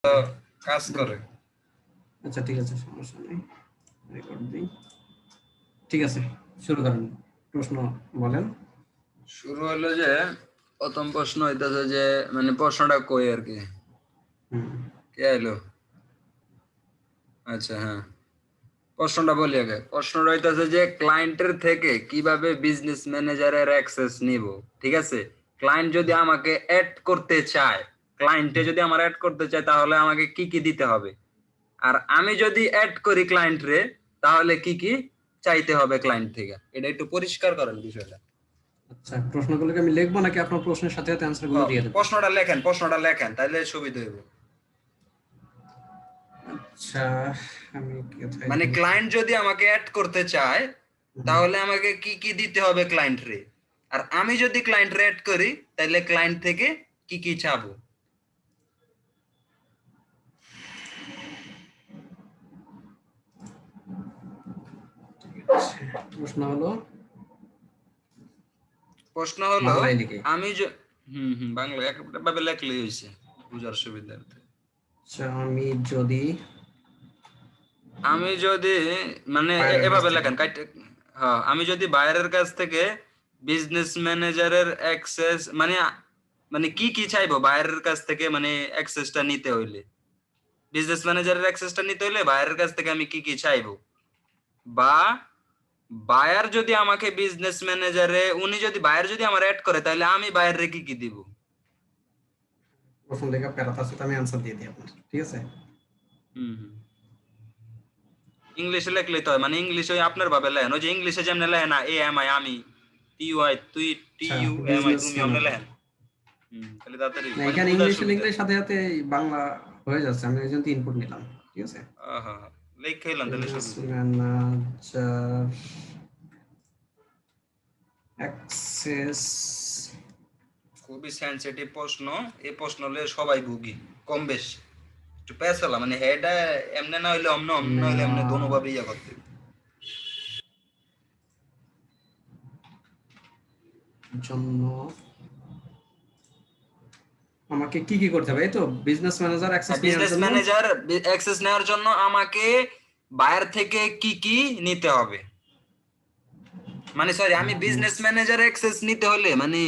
কাজ করে। আচ্ছা ঠিক আছে, সমস্যা নেই, রেকর্ড দিই। ঠিক আছে, শুরু করেন, প্রশ্ন বলেন। শুরু হলো যে প্রথম প্রশ্ন হইতেছে যে মানে প্রশ্নটা কই আর কি। কে আইলো? আচ্ছা হ্যাঁ, প্রশ্নটা বলি আগে। প্রশ্নটা হইতেছে যে ক্লায়েন্টের থেকে কিভাবে বিজনেস ম্যানেজারের অ্যাক্সেস নিব। ঠিক আছে, ক্লায়েন্ট যদি আমাকে অ্যাড করতে চায়, ক্লায়েন্টে যদি আমার অ্যাড করতে চায় তাহলে আমাকে কি কি দিতে হবে, আর আমি যদি অ্যাড করি ক্লায়েন্টরে তাহলে কি কি চাইতে হবে ক্লায়েন্ট থেকে। এটা একটু পরিষ্কার করেন বিষয়টা। আচ্ছা, প্রশ্নগুলোকে আমি লিখবো নাকি আপনার প্রশ্নের সাথে সাথে অ্যান্সার গুলো দিয়ে দেবো? প্রশ্নটা লেখেন তাহলে সুবিধা হবে। আচ্ছা, আমি কোথায় মানে লিখবো? ক্লায়েন্ট যদি আমাকে অ্যাড করতে চায় তাহলে আমাকে কি কি দিতে হবে ক্লায়েন্ট রে, আর আমি যদি ক্লায়েন্ট রে অ্যাড করি তাহলে ক্লায়েন্ট থেকে কি কি চাবো। প্রশ্ন হলো, প্রশ্ন হলো বাংলায় লিখে। আমি বাংলা একটা ভাবে লেখলেই হয়েছে বুঝার সুবিধার্থে। আচ্ছা, যদি আমি যদি মানে বাইরের কাছ এভাবে থেকে লেখেন হ্যাঁ, আমি যদি বাইরের কাছ থেকে বিজনেস ম্যানেজারের অ্যাক্সেস মানে মানে কি কি চাইবো বাইরের কাছ থেকে, মানে অ্যাক্সেসটা নিতে হইলে, বিজনেস ম্যানেজারের অ্যাক্সেসটা নিতে হইলে বাইরের কাছ থেকে আমি কি কি চাইবো, বা বায়ার যদি আমাকে বিজনেস ম্যানেজারে উনি যদি বায়ার যদি আমার অ্যাড করে তাহলে আমি বায়ারে কি কি দিব। প্রশ্ন লেখা প্যারাটা আছে, আমি অ্যান্সার দিয়ে দিই আপনার, ঠিক আছে? হুম হুম, ইংলিশে লিখলেই তো হয়, মানে ইংলিশে ওই আপনার ভাবে লেখেন, ওই যে ইংলিশে যেমন লেখেন না, এ এম আই আমি, টি ইউ আই তুই, টি আচ্ছা, ইউ এম আই বিজনেস তুমি, আমরা ম্যানেজার। লেখেন। তাহলে তাড়াতাড়ি না, মানে এখানে বুঝার ইংলিশে সুবিধা। লিখলে সাথে সাথে বাংলা হয়ে যাচ্ছে, আমি ওই জন্য ইনপুট নিলাম, ঠিক আছে? হ্যাঁ, লিখে এলাম তাহলে বিজনেস সুবিধা। Manager access. খুবই সেনসিটিভ প্রশ্ন, এই প্রশ্ন হলে সবাই ভুগি কম বেশি। একটু পেছালা মানে হেডা এমনে না হইলে অমনে, অমনে না হইলে এমনে দোনো ভাবে ইয়া করতে হবে। জন্য আমাকে কি কি করতে হবে, এই তো বিজনেস ম্যানেজার অ্যাক্সেস নেওয়ার বিজনেস জন্য। ম্যানেজার অ্যাক্সেস নেওয়ার জন্য আমাকে বায়ার থেকে কি কি নিতে হবে, মানে সরি আমি বিজনেস ম্যানেজার অ্যাক্সেস নিতে হলে মানে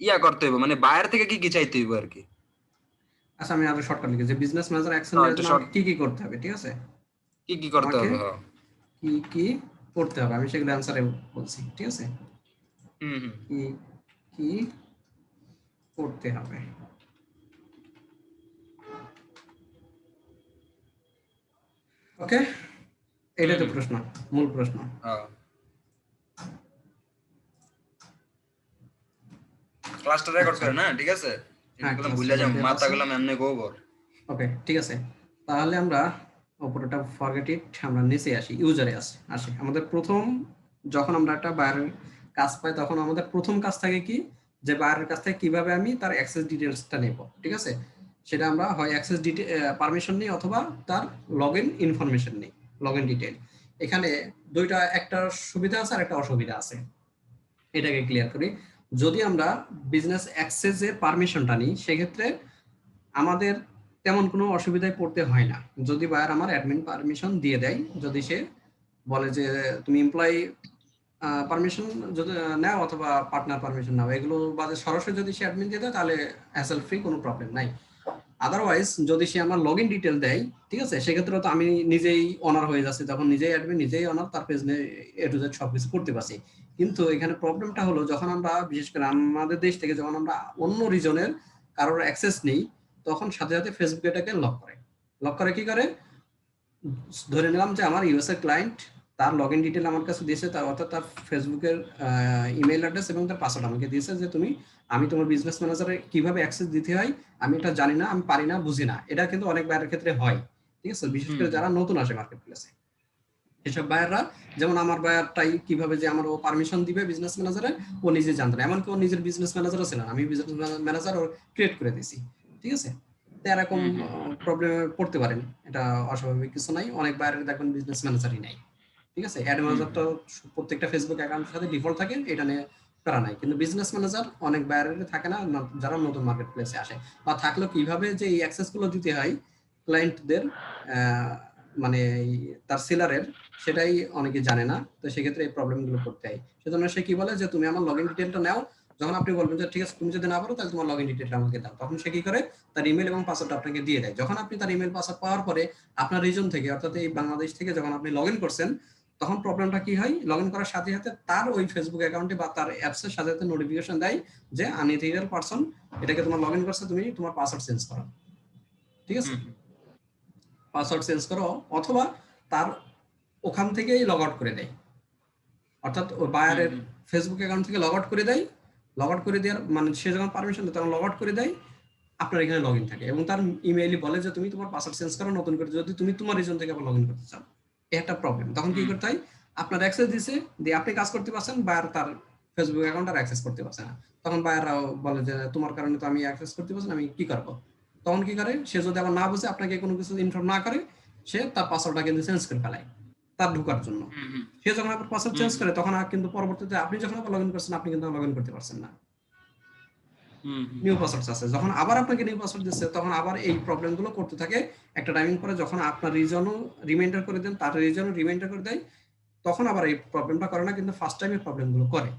ইয়া করতে হবে, মানে বায়ার থেকে কি কি চাইতে হইব আর কি। আচ্ছা, আমি আরো শর্টকাট লিখি যে বিজনেস ম্যানেজার অ্যাকশন হ্যাঁ নেওয়ার একটু জন্য শর্ট, আমাকে কি কি করতে হবে, ঠিক আছে? কি কি করতে আমাকে হবে হ্যাঁ। কি কি করতে হবে, আমি সেগুলো অ্যান্সারে বলছি, ঠিক আছে? হুম হুম কি কি করতে হবে। ওকে, এটাই তো হুম প্রশ্ন, মূল প্রশ্ন। হ্যাঁ, ক্লাসটা রেকর্ড আচ্ছা, করে না, ঠিক আছে, হ্যাঁ, জিনিসগুলো ক্লাস ভুলে রেকর্ড যাম, দেওয়া মাথা আছে। গুলো এমনি গোবর। ওকে, ঠিক আছে, তাহলে আমরা উপরেটা ফরগেট ইট, আমরা নিচে আসি, ইউজারে আসি। আমাদের প্রথম, যখন আমরা একটা বাইরের কাজ পাই তখন আমাদের প্রথম কাজ থাকে কি, যে বাইরের কাছ থেকে কিভাবে আমি তার অ্যাক্সেস ডিটেলসটা নেব, ঠিক আছে? সেটা আমরা হয় অ্যাক্সেস পারমিশন নিই অথবা তার লগ ইন ইনফরমেশন নিই, লগ ইন ডিটেল। এখানে দুইটা, একটা সুবিধা আছে আর একটা অসুবিধা আছে, এটাকে ক্লিয়ার করি। যদি আমরা বিজনেস অ্যাক্সেসের পারমিশনটা নিই সেক্ষেত্রে আমাদের তেমন কোনো অসুবিধায় পড়তে হয় না, যদি বায়ার আমার অ্যাডমিন পারমিশন দিয়ে দেয়। যদি সে বলে যে তুমি এমপ্লয়ি পারমিশন যদি নাও অথবা পার্টনার পারমিশন নাও, এগুলো বাদে সরাসরি যদি সে অ্যাডমিন দিয়ে দেয় তাহলে হ্যাসেল ফ্রি, কোনো প্রবলেম নাই। আদারওয়াইজ যদি সে আমার লগ ইন ডিটেল দেয়, ঠিক আছে, সেক্ষেত্রে তো আমি নিজেই অনার হয়ে যাচ্ছি, তখন নিজেই অ্যাডমিন, নিজেই অনার, তার পেজ এ টু জেড সবকিছু করতে পারছি। কিন্তু এখানে প্রবলেমটা হলো, যখন আমরা বিশেষ করে আমাদের দেশ থেকে যখন আমরা অন্য রিজনের কারোর অ্যাক্সেস নেই, তখন সাথে সাথে ফেসবুক এটাকে লক করে কি করে, ধরে নিলাম যে আমার ইউএসএ ক্লায়েন্ট, তার লগ ইন ডিটেল আমার কাছে দিয়েছে, তার অর্থাৎ তার ফেসবুকের ইমেল অ্যাড্রেস এবং তার পাসওয়ার্ড আমাকে দিয়েছে, যে তুমি, আমি তোমার বিজনেস ম্যানেজারে কিভাবে অ্যাক্সেস দিতে হয় আমি এটা জানি না, আমি পারি না, বুঝি না। এটা কিন্তু অনেক বায়ারের ক্ষেত্রে হয়, ঠিক আছে, বিশেষ হুম করে যারা নতুন আসে মার্কেট প্লেসে। এসব বায়াররা, যেমন আমার বায়ারটাই কিভাবে যে আমার ও পারমিশন দিবে বিজনেস ম্যানেজারে, ও নিজে জানতো না, এমনকি ও নিজের বিজনেস ম্যানেজারও ছিল না, আমি বিজনেস ম্যানেজার ও ক্রিয়েট করে দিয়েছি, ঠিক আছে? তো এরকম হুম হুম প্রবলেমে পড়তে পারেন, এটা অস্বাভাবিক কিছু নাই, অনেক বায়ারের দেখবেন বিজনেস ম্যানেজারই নাই, ঠিক আছে? অ্যাড হুম ম্যানেজারটা প্রত্যেকটা ফেসবুক অ্যাকাউন্টের সাথে ডিফল্ট থাকে, এটা নিয়ে তারা নাই। কিন্তু বিজনেস ম্যানেজার অনেক বায়ারের থাকে না, যারা নতুন মার্কেট প্লেসে আসে, বা থাকলেও কিভাবে যে এই অ্যাক্সেস গুলো দিতে হয় ক্লায়েন্টদের, মানে তার সেলারের, সেটাই অনেকে জানে না। তো সেক্ষেত্রে এই প্রবলেম গুলো করতে হয়। সেজন্য সে কি বলে যে তুমি আমার লগইন ডিটেইলটা নাও। যখন আপনি বলবেন যে ঠিক আছে তুমি যদি না পারো তাহলে তোমার লগইন ডিটেইলটা আমাকে দাও, তখন সে কি করে তার ইমেল এবং পাসওয়ার্ড আপনাকে দিয়ে দেয়। যখন আপনি তার ইমেল পাসওয়ার্ড পাওয়ার পরে আপনার রিজন থেকে, অর্থাৎ এই বাংলাদেশ থেকে যখন আপনি লগইন করছেন, তখন প্রবলেমটা কি হয়, লগইন করার সাথে সাথে তার ওই ফেসবুক অ্যাকাউন্টে বা তার অ্যাপসের সাথে সাথে নোটিফিকেশন দেয় যে আনইথিক্যাল পারসন এটাকে তোমার লগইন করছে, তুমি তোমার পাসওয়ার্ড চেঞ্জ করো। ঠিক আছে, পাসওয়ার্ড চেঞ্জ করো, অথবা তার ওখান থেকেই লগ আউট করে দেয়, অর্থাৎ ওই বায়ারের ফেসবুক অ্যাকাউন্ট থেকে লগ আউট করে দেয়। লগ আউট করে দেওয়ার মানে সে যখন পারমিশন দেয় তখন লগ আউট করে দেয়, আপনার এখানে লগ ইন থাকে, এবং তার ইমেইলে বলে যে তুমি তোমার পাসওয়ার্ড চেঞ্জ করো নতুন করে, যদি তুমি তোমার রিজন থেকে আবার লগ ইন করতে চাও। একটা প্রবলেম। তখন কি করতে হয়, আপনার অ্যাক্সেস দিছে দিয়ে আপনি কাজ করতে পারছেন, বায়ার তার ফেসবুক অ্যাকাউন্ট আর অ্যাক্সেস করতে পারছে না। তখন বায়াররাও বলে যে তোমার কারণে তো আমি অ্যাক্সেস করতে পারছি না, আমি কি করবো। তখন কি করে, সে যদি আবার না বুঝে আপনাকে কোনো কিছু ইনফর্ম না করে, সে তার পাসওয়ার্ডটা কিন্তু চেঞ্জ করে ফেলায় তার ঢোকার জন্য। সে যখন আপনার পাসওয়ার্ড চেঞ্জ করে তখন আর কিন্তু পরবর্তীতে আপনি যখন আবার লগ ইন করছেন আপনি কিন্তু লগ ইন করতে পারছেন না, নিউ পাসওয়ার্ড আছে। যখন আবার আপনাকে নিউ পাসওয়ার্ড দিচ্ছে তখন আবার এই প্রবলেম গুলো করতে থাকে। একটা টাইমিং পরে যখন আপনার রিজনও রিমাইন্ডার করে দেন, তার রিজনও রিমাইন্ডার করে দেয়, তখন আবার এই প্রবলেমটা করে না, কিন্তু ফার্স্ট টাইম এই প্রবলেম গুলো করে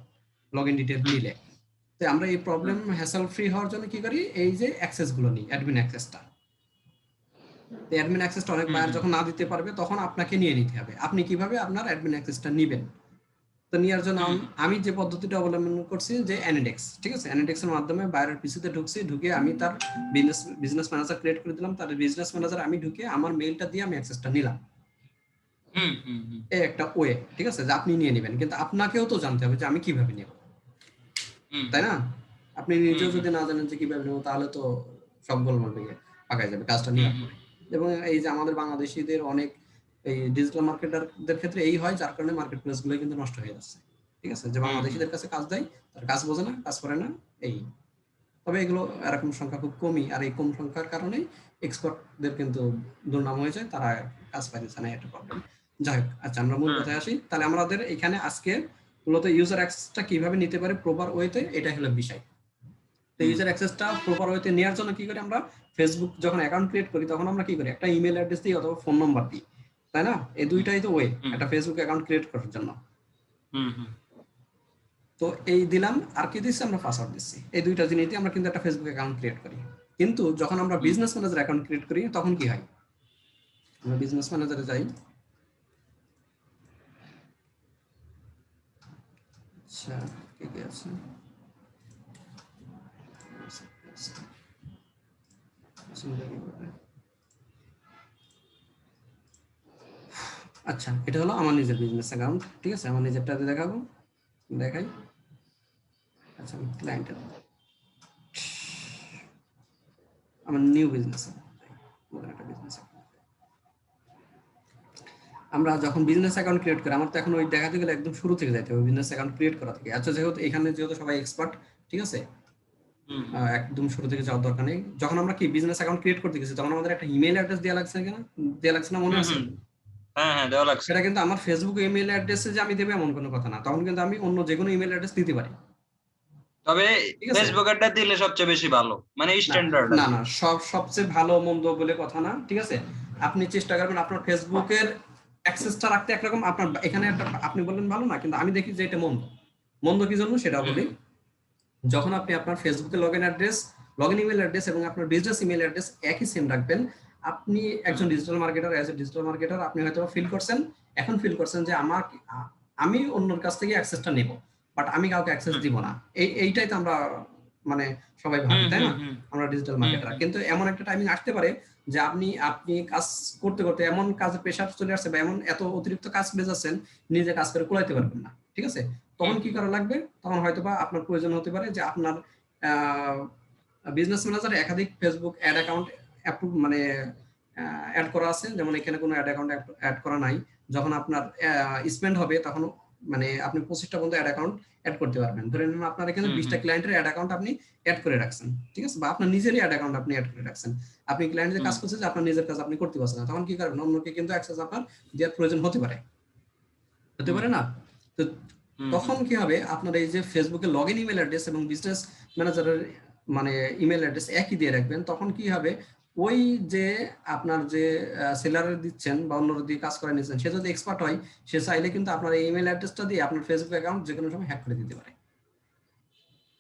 লগ ইন ডিটেইল নিলে। তো আমরা এই প্রবলেম হ্যাসেল ফ্রি হওয়ার জন্য কি করি, এই যে অ্যাক্সেস গুলো নিই, অ্যাডমিন অ্যাক্সেসটা। তো অ্যাডমিন অ্যাক্সেসটা অনেক বায়ার যখন না দিতে পারবে তখন আপনাকে নিয়ে নিতে হবে। আপনি কিভাবে আপনার অ্যাডমিন অ্যাক্সেসটা নেবেন, তো নেওয়ার জন্য আমি যে পদ্ধতিটা অবলম্বন করছি যে অ্যানিডেক্স। ঠিক আছে, অ্যানিডেক্স এর মাধ্যমে বাইরের পিসিতে ঢুকছি, ঢুকে আমি তার বিজনেস ম্যানেজার ক্রিয়েট করে দিলাম, তার বিজনেস ম্যানেজার আমি ঢুকে আমার মেইলটা দিয়ে আমি অ্যাক্সেসটা নিলাম। এই একটা ওয়ে, ঠিক আছে, যে আপনি নিয়ে নেবেন, কিন্তু আপনাকেও তো জানতে হবে যে আমি কিভাবে নেব, তাই না? আপনি নিজেও যদি না জানেন যে কিভাবে নেব তাহলে তো সব গোলমাল ভেঙে পাকায় যাবে কাজটা নেওয়ার পরে। এবং এই যে আমাদের বাংলাদেশিদের অনেক এই ডিজিটাল মার্কেটারদের ক্ষেত্রে এই হয়, যার কারণে মার্কেট প্লেস গুলো কিন্তু নষ্ট হয়ে যাচ্ছে। ঠিক আছে, যে বাংলাদেশিদের কাছে কাজ দেয়, তার কাজ বোঝে না, কাজ করে না, এই। তবে এগুলো এরকম সংখ্যা খুব কমই, আর এই কম সংখ্যার কারণেই এক্সপার্টদের কিন্তু দুর্নাম হয়ে যায়, তারা কাজ পাইতেছে না, একটা প্রবলেম। যাই হোক, আচ্ছা আমরা মূল কথায় আসি। তাহলে আমাদের এখানে আজকে মূলত ইউজার অ্যাক্সেসটা কিভাবে নিতে পারে প্রপার ওয়েতে, এটা হলো বিষয়। তো ইউজার অ্যাক্সেসটা প্রপার ওয়েতে নেওয়ার জন্য কি করি আমরা, ফেসবুক যখন অ্যাকাউন্ট ক্রিয়েট করি তখন আমরা কি করি, একটা ইমেল অ্যাড্রেস দিই অথবা ফোন নাম্বার দিই, তাই না? এই দুইটাই তো ওয়ে একটা ফেসবুক অ্যাকাউন্ট ক্রিয়েট করার জন্য। তো এই দিলাম, আর কি দিচ্ছি আমরা, পাসওয়ার্ড দিচ্ছি। এই দুইটা জিনিস দিয়ে আমরা কিন্তু একটা ফেসবুক অ্যাকাউন্ট ক্রিয়েট করি। কিন্তু যখন আমরা বিজনেস ম্যানেজার অ্যাকাউন্ট ক্রিয়েট করি তখন কি হয়, আমরা বিজনেস ম্যানেজারে যাই। আচ্ছা, কি কি আছে, আচ্ছা এটা হলো আমার নিজের বিজনেস অ্যাকাউন্ট। ঠিক আছে, আমার নিজেরটাতে দেখাবো, দেখাই। আচ্ছা ক্লায়েন্টের, আমার নিউ বিজনেস একটা বিজনেস। আমরা যখন বিজনেস অ্যাকাউন্ট ক্রিয়েট করি, আমার তো এখন ওই দেখাতে গেলে একদম শুরু থেকে যাইতে হবে বিজনেস অ্যাকাউন্ট ক্রিয়েট করা থেকে। আচ্ছা যেহেতু এখানে যেহেতু সবাই এক্সপার্ট, ঠিক আছে, একদম শুরু থেকে যাওয়ার দরকার নেই। যখন আমরা কি বিজনেস অ্যাকাউন্ট ক্রিয়েট করতে গেছি তখন আমাদের একটা ইমেল অ্যাড্রেস দেওয়া লাগছে কেন, দেওয়া লাগছে না, মনে আছে? হ্যাঁ দেওয়া লাগছে। সেটা কিন্তু আমার ফেসবুক ইমেল অ্যাড্রেসে যে আমি দেব এমন কোনো কথা না, তখন কিন্তু আমি অন্য যে কোনো ইমেল অ্যাড্রেস দিতে পারি। তবে ফেসবুক এরটা দিলে সবচেয়ে বেশি ভালো, মানে স্ট্যান্ডার্ড। না না, সবচেয়ে ভালো মন্দ বলে কথা না, ঠিক আছে। আপনি চেষ্টা করবেন আপনার ফেসবুকের অ্যাক্সেসটা রাখতে একরকম, আপনার এখানে একটা আপনি বললেন ভালো না, কিন্তু আমি দেখি যে এটা মন্দ। মন্দ কি জন্য সেটা বলি। যখন আপনি আপনার ফেসবুকে login address, login email address এবং আপনার বিজনেস ইমেল অ্যাড্রেস একই সেম রাখবেন, আপনি একজন digital marketer, as a digital marketer আপনি হয়তো ফিল করছেন, এখন ফিল করছেন যে আমি অন্যর কাছ থেকে অ্যাক্সেসটা নেব, বাট আমি কাউকে অ্যাক্সেস দিব না। এইটাই তো আমরা মানে সবাই ভাবি, তাই না? আমরা ডিজিটাল মার্কেটার, কিন্তু এমন একটা টাইমিং আসতে পারে যে আপনি কাজ করতে করতে এমন কাজের প্রেশার চলে আসছে বা এমন এত অতিরিক্ত কাজ বেজাচ্ছেন, নিজে কাজ করে কুলাইতে পারবেন না, ঠিক আছে। তখন কি করা লাগবে, তখন হয়তোবা আপনার প্রয়োজন হতে পারে যে আপনার বিজনেস ম্যানেজারে একাধিক ফেসবুক অ্যাড অ্যাকাউন্ট মানে অ্যাড করা আছে, যেমন এখানে কোনো অ্যাড অ্যাকাউন্ট অ্যাড করা নাই। যখন আপনার স্পেন্ড হবে তখন মানে আপনি 25টা পর্যন্ত অ্যাড অ্যাকাউন্ট অ্যাড করতে পারবেন। ধরে নিন আপনার এখানে 20টা ক্লায়েন্টের অ্যাড অ্যাকাউন্ট আপনি অ্যাড করে রাখছেন, ঠিক আছে, বা আপনার নিজেরই অ্যাড অ্যাকাউন্ট আপনি অ্যাড করে রাখছেন। আপনি ক্লায়েন্টের কাজ করছেন যে আপনার নিজের কাজ আপনি করতে পারছেন না, তখন কি করবেন, অন্যকে কিন্তু অ্যাক্সেস আপনার দেওয়ার প্রয়োজন হতে পারে, হতে পারে না? তো হুম তখন হুম কি হবে, আপনার এই যে ফেসবুকে লগ ইন ইমেল অ্যাড্রেস এবং বিজনেস ম্যানেজারের মানে ইমেল অ্যাড্রেস একই দিয়ে রাখবেন। তখন কি হবে, ওই যে আপনার যে সেলারের দিচ্ছেন বা অন্যরা দিয়ে কাজ করে নিচ্ছেন, সে যদি এক্সপার্ট হয়, সে চাইলে কিন্তু আপনার এই ইমেল অ্যাড্রেসটা দিয়ে আপনার ফেসবুক অ্যাকাউন্ট যে কোনো সময় হ্যাক করে দিতে পারে।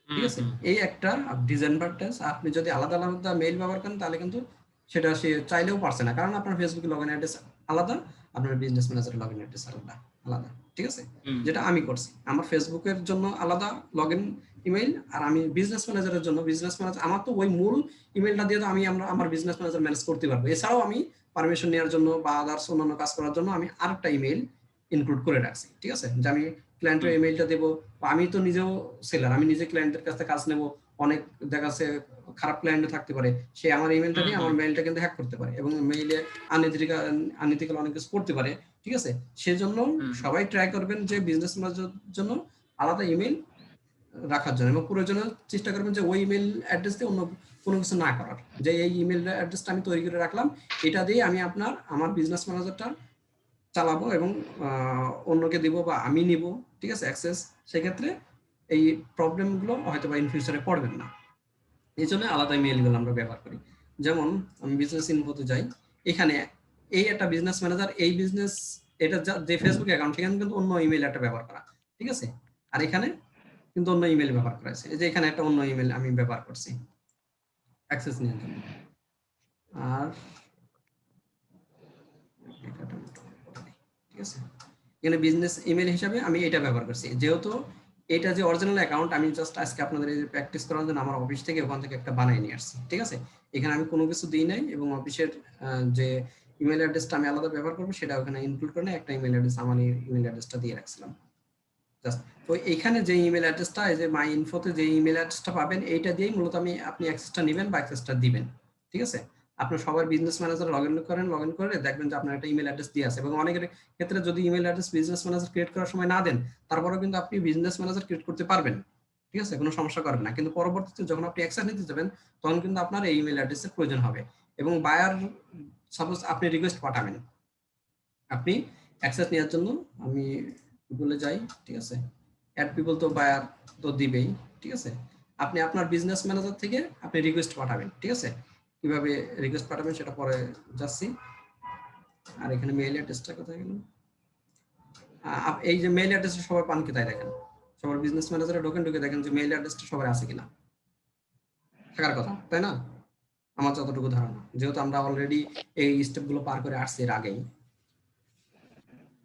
ঠিক হুম আছে, হুম এই একটা ডিসঅ্যাডভান্টেজ। আপনি যদি আলাদা আলাদা মেইল ব্যবহার করেন তাহলে কিন্তু সেটা সে চাইলেও পারছে না, কারণ আপনার ফেসবুকে লগ ইন অ্যাড্রেস আলাদা, আপনার বিজনেস ম্যানেজারের লগ ইন অ্যাড্রেস আলাদা আলাদা। ঠিক আছে, হুম যেটা আমি করছি আমার ফেসবুকের জন্য আলাদা লগ ইন ইমেইল, আর আমি বিজনেস ম্যানেজারের জন্য বিজনেস ম্যানেজার, আমার তো ওই মূল ইমেলটা দিয়ে তো আমি আমার বিজনেস ম্যানেজার ম্যানেজ করতে পারবো। এছাড়াও আমি পারমিশন নেওয়ার জন্য বা আদার্স অন্যান্য কাজ করার জন্য আমি আরেকটা ইমেইল ইনক্লুড করে রাখছি। ঠিক আছে, যে আমি ক্লায়েন্টের হুম ইমেইলটা দেবো, বা আমি তো নিজেও সেলার, আমি নিজে ক্লায়েন্টের কাছ থেকে কাজ নেবো। অনেক দেখা যাচ্ছে খারাপ ক্লায়েন্টও থাকতে পারে, সে আমার ইমেলটা হুম নিয়ে আমার হুম মেইলটা কিন্তু হ্যাক করতে পারে এবং মেইলে আনইথিক্যাল অনেক কিছু করতে পারে। ঠিক আছে, সেজন্য হুম সবাই ট্রাই করবেন যে বিজনেস ম্যানেজারের জন্য আলাদা ইমেল রাখার জন্য, এবং প্রয়োজনে চেষ্টা করবেন যে ওই ইমেল অ্যাড্রেস দিয়ে অন্য কোনো কিছু না করার। যে এই ইমেল অ্যাড্রেসটা আমি তৈরি করে রাখলাম, এটা দিয়ে আমি আমার বিজনেস ম্যানেজারটা চালাবো এবং অন্যকে দিব বা আমি নিব। ঠিক আছে, অ্যাক্সেস। সেক্ষেত্রে এই প্রবলেমগুলো হয়তো বা ইন ফিউচারে পড়বেন না। এই জন্য আলাদা মেইলগুলো আমরা ব্যবহার করি। যেমন আমি বিজনেস ইনফোতে যাই, এখানে এই একটা বিজনেস ম্যানেজার, এই বিজনেস, এটা যে ফেসবুক অ্যাকাউন্ট, সেখানে কিন্তু অন্য ইমেল একটা ব্যবহার করা। ঠিক আছে, আর এখানে কিন্তু অন্য ইমেল ব্যবহার করা আছে। এই যে এখানে একটা অন্য ইমেল আমি ব্যবহার করছি অ্যাক্সেস নেওয়ার জন্য। আর ঠিক আছে, এখানে বিজনেস ইমেল হিসাবে আমি এটা ব্যবহার করছি, যেহেতু এটা যে অরিজিনাল অ্যাকাউন্ট, আমি জাস্ট আজকে আপনাদের এই প্র্যাকটিস করার জন্য আমার অফিস থেকে ওখান থেকে একটা বানিয়ে নিয়ে আসছি। ঠিক আছে, এখানে আমি কোনো কিছু দিই নাই এবং অফিসের যে ইমেল অ্যাড্রেসটা আমি আলাদা ব্যবহার করবো সেটা ওখানে ইনক্লুড করে একটা ইমেল অ্যাড্রেস, আমার ইমেল অ্যাড্রেসটা দিয়ে রাখছিলাম জাস্ট। তো এখানে যে ইমেল অ্যাড্রেসটা, এই যে মাই ইনফোতে যে ইমেল অ্যাড্রেসটা পাবেন, এইটা দিয়েই মূলত আপনি অ্যাক্সেসটা নেবেন বা অ্যাক্সেসটা দিবেন। ঠিক আছে, আপনার সবার বিজনেস ম্যানেজার লগ ইন করে দেখবেন যে আপনার একটা ইমেল অ্যাড্রেস দিয়ে আছে, এবং অনেকের ক্ষেত্রে যদি email address business manager create করার সময় না দেন, তারপরেও কিন্তু আপনি বিজনেস ম্যানেজার ক্রিয়েট করতে পারবেন। ঠিক আছে, কোনো সমস্যা করবে না, কিন্তু পরবর্তীতে যখন আপনি অ্যাক্সেস নিতে যাবেন, তখন কিন্তু আপনার এই ইমেল অ্যাড্রেসের প্রয়োজন হবে। এবং বায়ার, সাপোজ আপনি রিকোয়েস্ট পাঠাবেন, আপনি অ্যাক্সেস নেওয়ার জন্য আমি গুগলে যাই। ঠিক আছে, অ্যাড পিপল তো বায়ার তো দিবেই। ঠিক আছে, আপনি আপনার বিজনেস ম্যানেজার থেকে আপনি রিকোয়েস্ট পাঠাবেন। ঠিক আছে, কিভাবে রিকোয়েস্ট পাঠাবেন সেটা পরে যাচ্ছি। আর এখানে মেইল অ্যাড্রেসটা কোথায় গেল, এই যে মেইল অ্যাড্রেসটা সবাই পান কি তাই দেখেন, সবার বিজনেস ম্যানেজারে ঢুকে দেখেন যে মেইল অ্যাড্রেসটা সবার আছে কিনা, থাকার কথা তাই না? আমার যতটুকু ধারণা, যেহেতু আমরা অলরেডি এই স্টেপগুলো পার করে আসছি এর আগেই।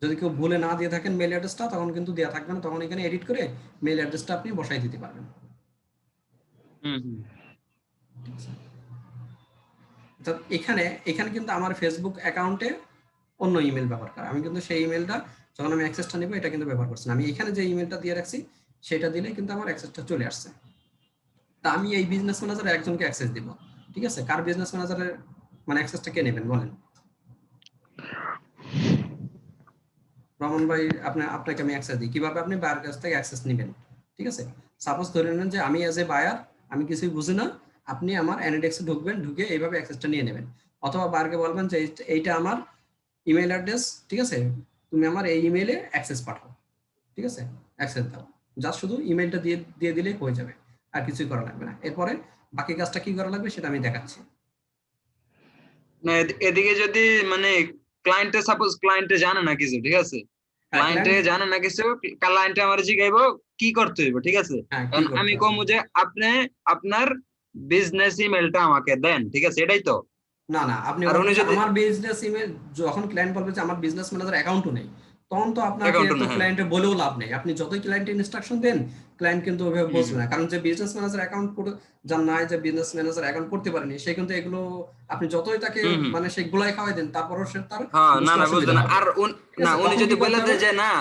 যদি কেউ ভুলে না দিয়ে থাকেন মেল অ্যাড্রেসটা, তখন কিন্তু দেওয়া থাকবে না, তখন এখানে এডিট করে মেল অ্যাড্রেসটা আপনি বসাই দিতে পারবেন। হুম হুম এখানে এখানে কিন্তু আমার ফেসবুক অ্যাকাউন্টে অন্য ইমেল ব্যবহার করা, আমি কিন্তু সেই ইমেলটা যখন আমি অ্যাক্সেসটা নেব এটা কিন্তু ব্যবহার করছি না। আমি এখানে যে ইমেলটা দিয়ে রাখছি সেটা দিলে কিন্তু আমার অ্যাক্সেসটা চলে আসছে। তা আমি এই বিজনেস ম্যানেজারে একজনকে অ্যাক্সেস দিব। ঠিক আছে, কার বিজনেস ম্যানেজারের মানে অ্যাক্সেসটা কে নেবেন বলেন? রমন ভাই, আপনাকে আমি অ্যাক্সেস দিই, কিভাবে আপনি বায়ার কাছ থেকে অ্যাক্সেস নেবেন? ঠিক আছে, সাপোজ ধরে নেন যে আমি অ্যাজ এ বায়ার, আমি কিছুই বুঝি না, আপনি আমার অ্যানাডেক্সে ঢুকবেন, ঢুকে এইভাবে অ্যাক্সেসটা নিয়ে নেবেন। অথবা বায়ারকে বলবেন যে এইটা আমার ইমেল অ্যাড্রেস, ঠিক আছে, তুমি আমার এই ইমেইলে অ্যাক্সেস পাঠাও। ঠিক আছে, অ্যাক্সেস দাও, জাস্ট শুধু ইমেলটা দিয়ে দিয়ে দিলেই হয়ে যাবে, আর কিছুই করা লাগবে না। এরপরে বাকি কাজটা কি করা লাগবে সেটা আমি দেখাচ্ছি। না এদিকে যদি মানে ক্লায়েন্টে সাপোজ ক্লায়েন্টে জানে না কিছু, ঠিক আছে, হ্যাঁ, ক্লায়েন্টে ক্লায়েন্ট। জানে না কিছু, ক্লায়েন্টে আমার জিগাইবো কি করতে হইব, ঠিক আছে। হ্যাঁ, কি কারণ আমি করতে হবে? কমু যে আপনি আপনার বিজনেস ইমেলটা আমাকে দেন, ঠিক আছে, এটাই তো। না, না, আপনি আর উনি বলবেন যে যদি আমার বিজনেস ইমেল, যখন ক্লায়েন্ট বলবে যে আমার বিজনেস ম্যানেজার অ্যাকাউন্টও নেই, তখন তো আপনাকে অ্যাকাউন্ট তো না, হ্যাঁ। ক্লায়েন্টে বলেও লাভ নেই। আপনি যতই ক্লায়েন্টে ইনস্ট্রাকশন দেন, ক্লায়েন্ট কিন্তু ওইভাবে হুম বুঝবে হুম না। কারণ যে বিজনেস ম্যানেজার অ্যাকাউন্ট করে, যার নাই, যে বিজনেস ম্যানেজার অ্যাকাউন্ট করতে পারেনি, সে কিন্তু এগুলো আপনি যতই তাকে হুম হুম মানে সেই গুলাই খাওয়াই দেন, তারপরও সে তার হ্যাঁ, না বুঝতে না, বুঝতো অসুবিধা না। হবে। আর ঠিক না, আছে, উনি তখন যদি কি বলে করতে হবে? দেয় যে না,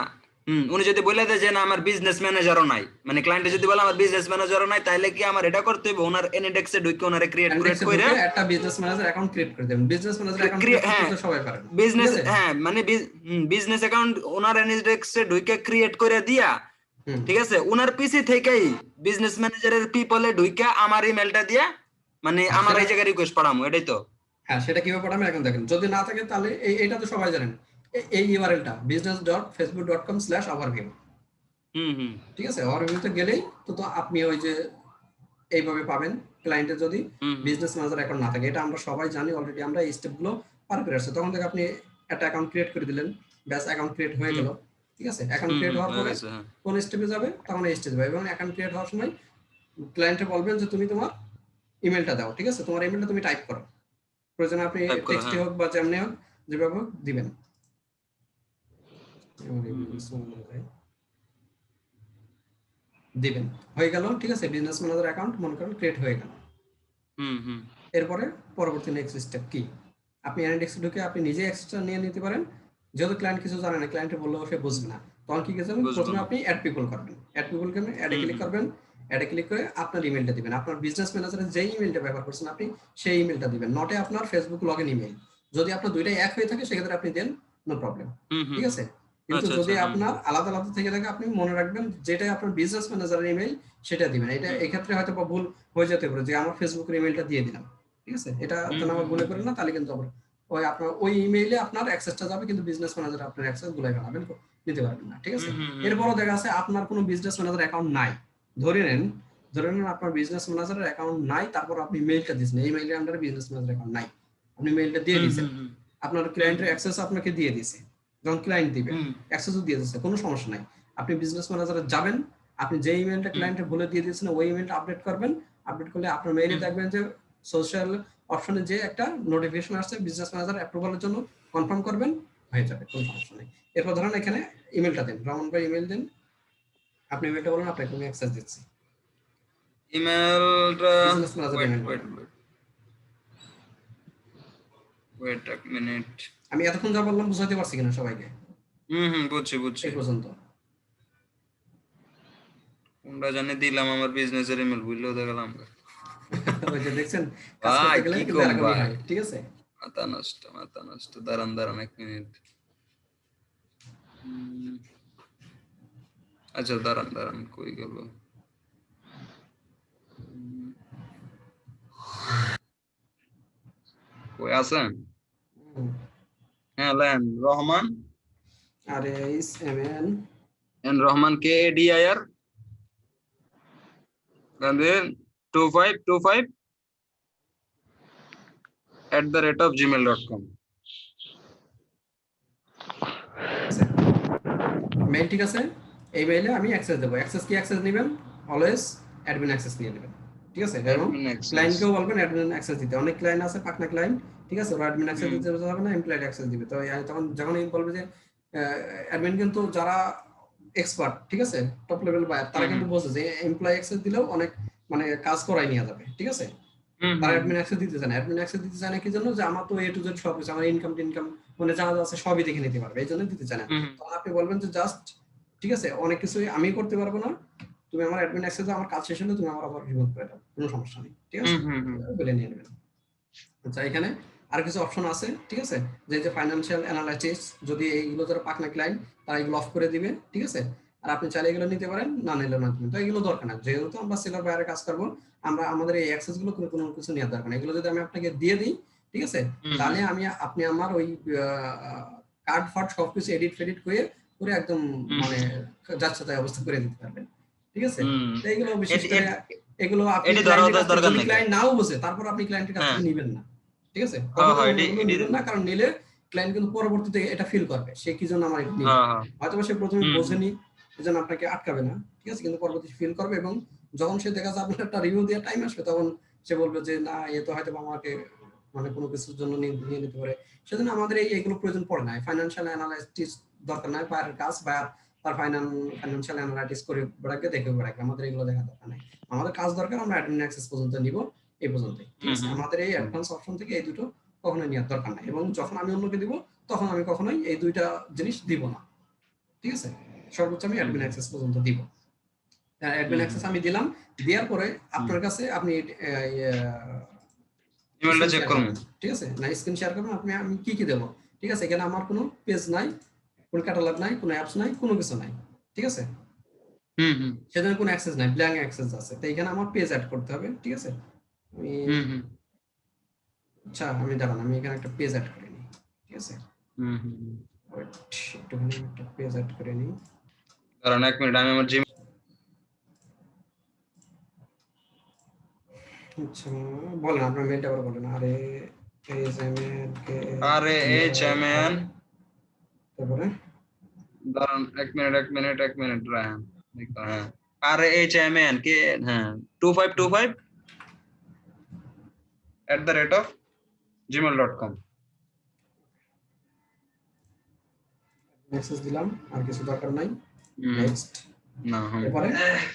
উনি যদি বলে দেয় যে না আমার বিজনেস ম্যানেজারও নাই, মানে ক্লায়েন্টে যদি বলে আমার বিজনেস ম্যানেজারও নাই, তাহলে কি আমার এটা করতে হবে, ওনার এনএডেক্সে ঢুকে ওনারে ক্রিয়েট অ্যানাডেক্সে করে ঢুকে একটা বিজনেস ম্যানেজার অ্যাকাউন্ট ক্রিয়েট করে দেবেন। বিজনেস ম্যানেজার অ্যাকাউন্ট ক্রিয়েট করতে হ্যাঁ, তো সবাই পারে না। ঠিক বিজনেস, আছে? হ্যাঁ মানে বিজনেস অ্যাকাউন্ট ওনার এনএডেক্সে ঢুকে ক্রিয়েট করে দিয়া, হুম। ঠিক আছে, উনার পিসি থেকেই বিজনেস ম্যানেজারের পিপলে ঢুকে আমার ইমেলটা দিয়া মানে হ্যাঁ, আমার সেটা, এই জায়গায় রিকোয়েস্ট পাঠামো, এটাই তো। হ্যাঁ, সেটা কিভাবে পাঠাবেন এখন দেখেন। যদি না থাকে তাহলে এইটা তো সবাই জানেন। এই ইউআরএলটা business.facebook.com/overview। হুম হুম ঠিক আছে, ওভারভিউতে গেলেই তো আপনি ওই যে এইভাবে পাবেন। ক্লায়েন্টের যদি হুম হুম বিজনেস ম্যানেজার অ্যাকাউন্ট না থাকে, এটা আমরা সবাই জানি অলরেডি, আমরা এই স্টেপগুলো পার করে আসছি। তখন থেকে আপনি একটা অ্যাকাউন্ট ক্রিয়েট করে দিলেন, ব্যাস অ্যাকাউন্ট ক্রিয়েট হয়ে হুম গেল। ঠিক আছে, অ্যাকাউন্ট ক্রিয়েট হওয়ার হয়ে পরে গেছে, হ্যাঁ। কোন স্টেপে যাবে, তখন এই স্টেপে যাবে। এবং অ্যাকাউন্ট ক্রিয়েট হওয়ার সময় ক্লায়েন্টে বলবেন যে তুমি তোমার ইমেলটা দাও। ঠিক আছে, তোমার ইমেলটা তুমি টাইপ করো, প্রয়োজনে আপনি টাইপ করো, টেক্সটে হ্যাঁ। হোক বা যেমনি হোক, যেভাবে হোক দিবেন। হুম হুম দিবেন, হয়ে গেল। ঠিক আছে, বিজনেস ম্যানেজার অ্যাকাউন্ট মনে করেন ক্রিয়েট হয়ে গেল। হুম হুম এরপরে পরবর্তী নেক্সট স্টেপ কি, আপনি অ্যানালিটিক্সে ঢুকে আপনি নিজে অ্যাক্সেসটা নিয়ে নিতে পারেন। যেহেতু ক্লায়েন্ট কিছু জানে না, ক্লায়েন্টে বললেও সে বুঝবে না, তখন কি করবেন, বুঝবো প্রথমে না। আপনি অ্যাড পিপল করবেন। অ্যাড পিপলকে অ্যাডে হুম ক্লিক হুম করবেন। অ্যাডে ক্লিক করে আপনার ইমেলটা দিবেন, আপনার বিজনেস ম্যানেজারের যেই ইমেলটা ব্যবহার করছেন আপনি সেই ইমেলটা দিবেন, নটে আপনার ফেসবুক লগ ইন ইমেল। যদি আপনার দুইটাই এক হয়ে থাকে সেক্ষেত্রে আপনি দেন, নো প্রবলেম। হুম হুম ঠিক হুম। আছে, কিন্তু আচ্ছা যদি আচ্ছা, হুম আপনার হুম আলাদা আলাদা থেকে থাকে আপনি মনে রাখবেন যেটাই আপনার বিজনেস ম্যানেজারের ইমেল সেটা দিবেন। এটা হুম এক্ষেত্রে হয়তো বা ভুল হয়ে যেতে পারে যে আমার ফেসবুকের ইমেলটা দিয়ে দিলাম। ঠিক আছে, এটা হুম যেন হুম আবার ভুলে হুম করেন হুম। না, তাহলে কিন্তু আবার ওই আপনার ওই ইমেইলে আপনার অ্যাক্সেসটা যাবে, কিন্তু বিজনেস ম্যানেজার আপনার অ্যাক্সেস গুলাই বানাবেন, নিতে পারবেন না। ঠিক আছে, হুম হুম হুম হুম এরপরও দেখা আছে আপনার কোনো বিজনেস ম্যানেজার অ্যাকাউন্ট নাই। ধরে নেন, ধরে নেন আপনার বিজনেস ম্যানেজারের অ্যাকাউন্ট নাই, তারপর আপনি মেইলটা দিয়েছেন, এই মেইলের আন্ডারে বিজনেস ম্যানেজার অ্যাকাউন্ট নাই, আপনি মেইলটা দিয়ে হুম দিয়েছেন, হুম হুম আপনার হুম ক্লায়েন্টের অ্যাক্সেস আপনাকে দিয়ে দিয়েছে। যখন ক্লায়েন্ট দিবে হুম অ্যাক্সেসও দিয়ে দিচ্ছে, কোনো সমস্যা নাই। আপনি বিজনেস ম্যানেজারে যাবেন, আপনি যে ইমেলটা হুম ক্লায়েন্টে বলে দিয়ে দিয়েছেন ওই ইমেলটা আপডেট করবেন। আপডেট করলে আপনার মেইলে হুম দেখবেন যে সোশ্যাল অপশনে যে একটা নোটিফিকেশন আসছে বিজনেস ম্যানেজার অ্যাপ্রুভালের জন্য, কনফার্ম করবেন, হয়ে যাবে, কোনো সমস্যা নেই। এরপর ধরেন এখানে ইমেলটা দেন, রমন ভাই ইমেল দেন, আপনি ইমেলটা বলেন আপনাকে আমি অ্যাক্সেস দিচ্ছি, ইমেলটা, business manager wait email wait বলেন। ওয়েট ওয়েট এক মিনিট। আমি এতক্ষণ যা বললাম বুঝাইতে পারছি কিনা সবাইকে হুম হুম, বুঝছি বুঝছি। এই পর্যন্ত? কোনটা জানি দিলাম, আমার বিজনেসের ইমেল ভুললেও দেখালাম। ওই যে দেখছেন, কাজ ভাই করতে গেলে কি কিন্তু কম এরকমই ভাই, হয়। ঠিক আছে, মাথা নষ্ট মাথা নষ্ট, দাঁড়ান দাঁড়ান এক মিনিট। হুম, আচ্ছা দাঁড়ান দাঁড়ান, কই গেল? হুম, কই আছেন? হ্যাঁ লেন, রহমান আর H M N N Rahman, KADIR then 2525 @gmail.com। আছে, মেইল ঠিক আছে। এই মেইলে আমি অ্যাক্সেস দেবো। অ্যাক্সেস কি অ্যাক্সেস নেবেন, অলওয়েজ অ্যাডমিন অ্যাক্সেস নিয়ে নেবেন। ঠিক আছে, এবং অ্যাডমিন অ্যাক্সেস। ক্লায়েন্টকেও বলবেন অ্যাডমিন অ্যাক্সেস দিতে। অনেক ক্লায়েন্ট আছে পাকনা ক্লায়েন্ট, ঠিক আছে, ওরা অ্যাডমিন অ্যাক্সেস হুম দিতে যাবে না, এমপ্লয়েড অ্যাক্সেস দিবে। তো তখন যখনই বলবে যে অ্যাডমিন, কিন্তু যারা এক্সপার্ট, ঠিক আছে, টপ লেভেল বায়ার, তারা হুম কিন্তু হুম বোঝে যে এমপ্লয় অ্যাক্সেস দিলেও অনেক মানে কাজ করাই নিয়ে যাবে। ঠিক আছে, হুম তারা হুম অ্যাডমিন অ্যাক্সেস দিতে চায় না। অ্যাডমিন অ্যাক্সেস দিতে চায় না কি জন্য, যে আমার তো এ টু জেড সব কিছু, আমার ইনকাম টিনকাম মানে যা যা আছে সবই দেখে নিতে পারবে, এই জন্য দিতে চায় না। হুম তখন আপনি বলবেন যে জাস্ট, ঠিক আছে, অনেক কিছুই আমি করতে পারবো না, তুমি আমার অ্যাডমিন অ্যাক্সেস দাও, আমার কাজ শেষ হলে তুমি আমার আবার রিমুভ করে দাও, কোনো সমস্যা নেই। ঠিক হুম আছে, হুম হুম বলে নিয়ে নেবেন। আচ্ছা, এখানে আর কিছু অপশন আছে। ঠিক আছে, যে ফাইন্যান্সিয়াল অ্যানালাইসিস, যদি এইগুলো যারা পাকনা ক্লায়েন্ট তারা এগুলো অফ করে দিবে। ঠিক আছে, আর আপনি চাইলে এগুলো নিতে পারেন, না নিলেও না দিবেন, তো এগুলো দরকার না। যেহেতু আমরা সেলার বাইরে কাজ করবো, আমরা আমাদের এই অ্যাক্সেস গুলো কোনো কিছু নেওয়ার দরকার নেই। এগুলো যদি আমি আপনাকে দিয়ে দিই, ঠিক আছে, হুম হুম তাহলে আপনি আমার ওই কার্ড ফার্ড সবকিছু এডিট ফেডিট করে করে একদম হুম মানে যাচ্ছে তাই অবস্থা করে দিতে পারবেন। ঠিক আছে, হুম। তো এগুলো বিশেষ এটি করে এগুলো আপনি এটি ধরা ক্লায়েন্টের কাছ থেকে, দরকার যদি নাকি? ক্লায়েন্ট নাও বোঝে তারপর আপনি ক্লায়েন্টের কাছ হ্যাঁ, থেকে নিবেন না। ঠিক আছে, হ্যাঁ কখনো হ্যাঁ, এটি এগুলো এটি নিবেন না, কারণ নিলে ক্লায়েন্ট কিন্তু পরবর্তীতে এটা ফিল করবে সে কি জন্য আমার এটা নিল। হ্যাঁ হ্যাঁ। হয়তো সে প্রথমে হুম হুম বোঝেনি, এজন্য আপনাকে আটকাবে না। ঠিক আছে, কিন্তু পরবর্তীতে ফিল করবে, এবং যখন সে দেখা যায় আপনার একটা রিভিউ দেওয়ার টাইম আসবে, তখন সে বলবে যে না, এ তো হয়তো আমাকে মানে কোনো কিছুর জন্য নিয়ে নিতে পারে। সেজন্য আমাদের এইগুলো প্রয়োজন পড়ে না। ফাইন্যান্সিয়াল অ্যানালাইসিস দরকার নাই, বাইরের কাজ বা তার ফাইন্যান্সিয়াল অ্যানালাইসিস করে বেড়াকে দেখে বেড়াকে, আমাদের এগুলো দেখা দরকার নাই। আমাদের কাজ দরকার, আমরা অ্যাডমিন অ্যাক্সেস পর্যন্ত নিব, এই পর্যন্তই। ঠিক হুম আছে, হুম আমাদের এই হুম অ্যাডভান্স অপশন থেকে এই দুটো কখনোই নেওয়ার দরকার নাই, এবং যখন আমি অন্যকে দিব তখন আমি কখনোই এই দুইটা জিনিস দিব না। ঠিক আছে, সর্বোচ্চ আমি হুম অ্যাডমিন অ্যাক্সেস পর্যন্ত দিব। অ্যাডমিন হুম অ্যাক্সেস আমি দিলাম, দেওয়ার পরে হুম। আপনার কাছে আপনি ইমেলটা স্ক্রিন চেক শেয়ার করুন। করবেন। ঠিক আছে, না স্ক্রিন শেয়ার করবেন আপনি, আমি কি কি দেবো। ঠিক আছে, এখানে আমার কোনো পেজ নাই, কোনো ক্যাটালগ নাই, কোনো অ্যাপস নাই, কোনো কিছু নাই। ঠিক আছে, হুম হুম সেজন্য কোনো অ্যাক্সেস নাই, ব্ল্যাঙ্ক অ্যাক্সেস আছে। তো এখানে আমার পেজ অ্যাড করতে হবে। ঠিক আছে, আমি হুম হুম আচ্ছা, আমি দাঁড়ান, আমি এখানে একটা পেজ অ্যাড করে নিই। ঠিক আছে, হুম হুম হুম। ওয়েট, একটুখানি একটা পেজ অ্যাড করে নিই। দাঁড়ান 1 মিনিট, আমি আমার জিমেল আচ্ছা, বলেন আপনার মেলটা আবার বলেন। আরে এস এম এন কে আরে এইচ এম এন, তারপরে দাঁড়ান 1 মিনিট রায়হান, দেখো, হ্যাঁ, আরে এইচ এম এন কে, হ্যাঁ, 2525@gmail.com। মেসেজ দিলাম, আর কিছু দরকার নাই। হুম, নেক্সট। না, হুম, এরপরে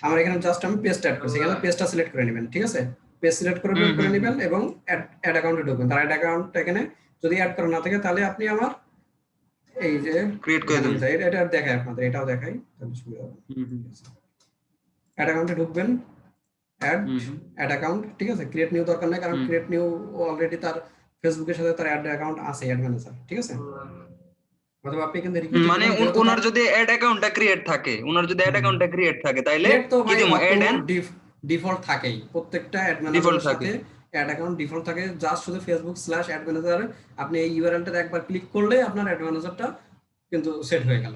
আমার এখানে জাস্ট আমি পেস্ট অ্যাড করছি, এখানে পেস্টটা সিলেক্ট করে নেবেন, ঠিক আছে? পেস্ট সিলেক্ট করে বের করে নেবেন এবং অ্যাড অ্যাকাউন্টে ঢুকবেন। তার অ্যাড অ্যাকাউন্ট এখানে যদি অ্যাড করা না থাকে তাহলে আপনি আমার এই যে ক্রিয়েট করে এখানে দেবো। এটা দেখাই আপনাদের, এটাও দেখাই তাহলে সুবিধা হবে। অ্যাড অ্যাকাউন্টে ঢুকবেন, অ্যাড অ্যাড অ্যাকাউন্ট, ঠিক আছে? ক্রিয়েট নিউ দরকার নাই, কারণ ক্রিয়েট নিউ অলরেডি তার ফেসবুকের সাথে তার অ্যাড অ্যাকাউন্ট আছে, অ্যাড ম্যানেজার, ঠিক আছে? অথবা আপনি এখান থেকে রিকোয়েস্ট মানে দিবেন, যেহেতু ওনার তার যদি অ্যাড অ্যাকাউন্টটা ক্রিয়েট থাকে, তাইলে ক্রিয়েট তো কি ভাই দেবো, অটো অ্যাড এন্ড ডিফল্ট থাকেই, প্রত্যেকটা অ্যাড ডিফল্ট ম্যানেজারের থাকে। সাথে অ্যাড অ্যাকাউন্ট ডিফল্ট থাকে। জাস্ট শুধু ফেসবুক/অ্যাড ম্যানেজার আপনি এই ইউআরএলটা একবার ক্লিক করলে আপনার অ্যাড ম্যানেজারটা কিন্তু সেট হয়ে গেল,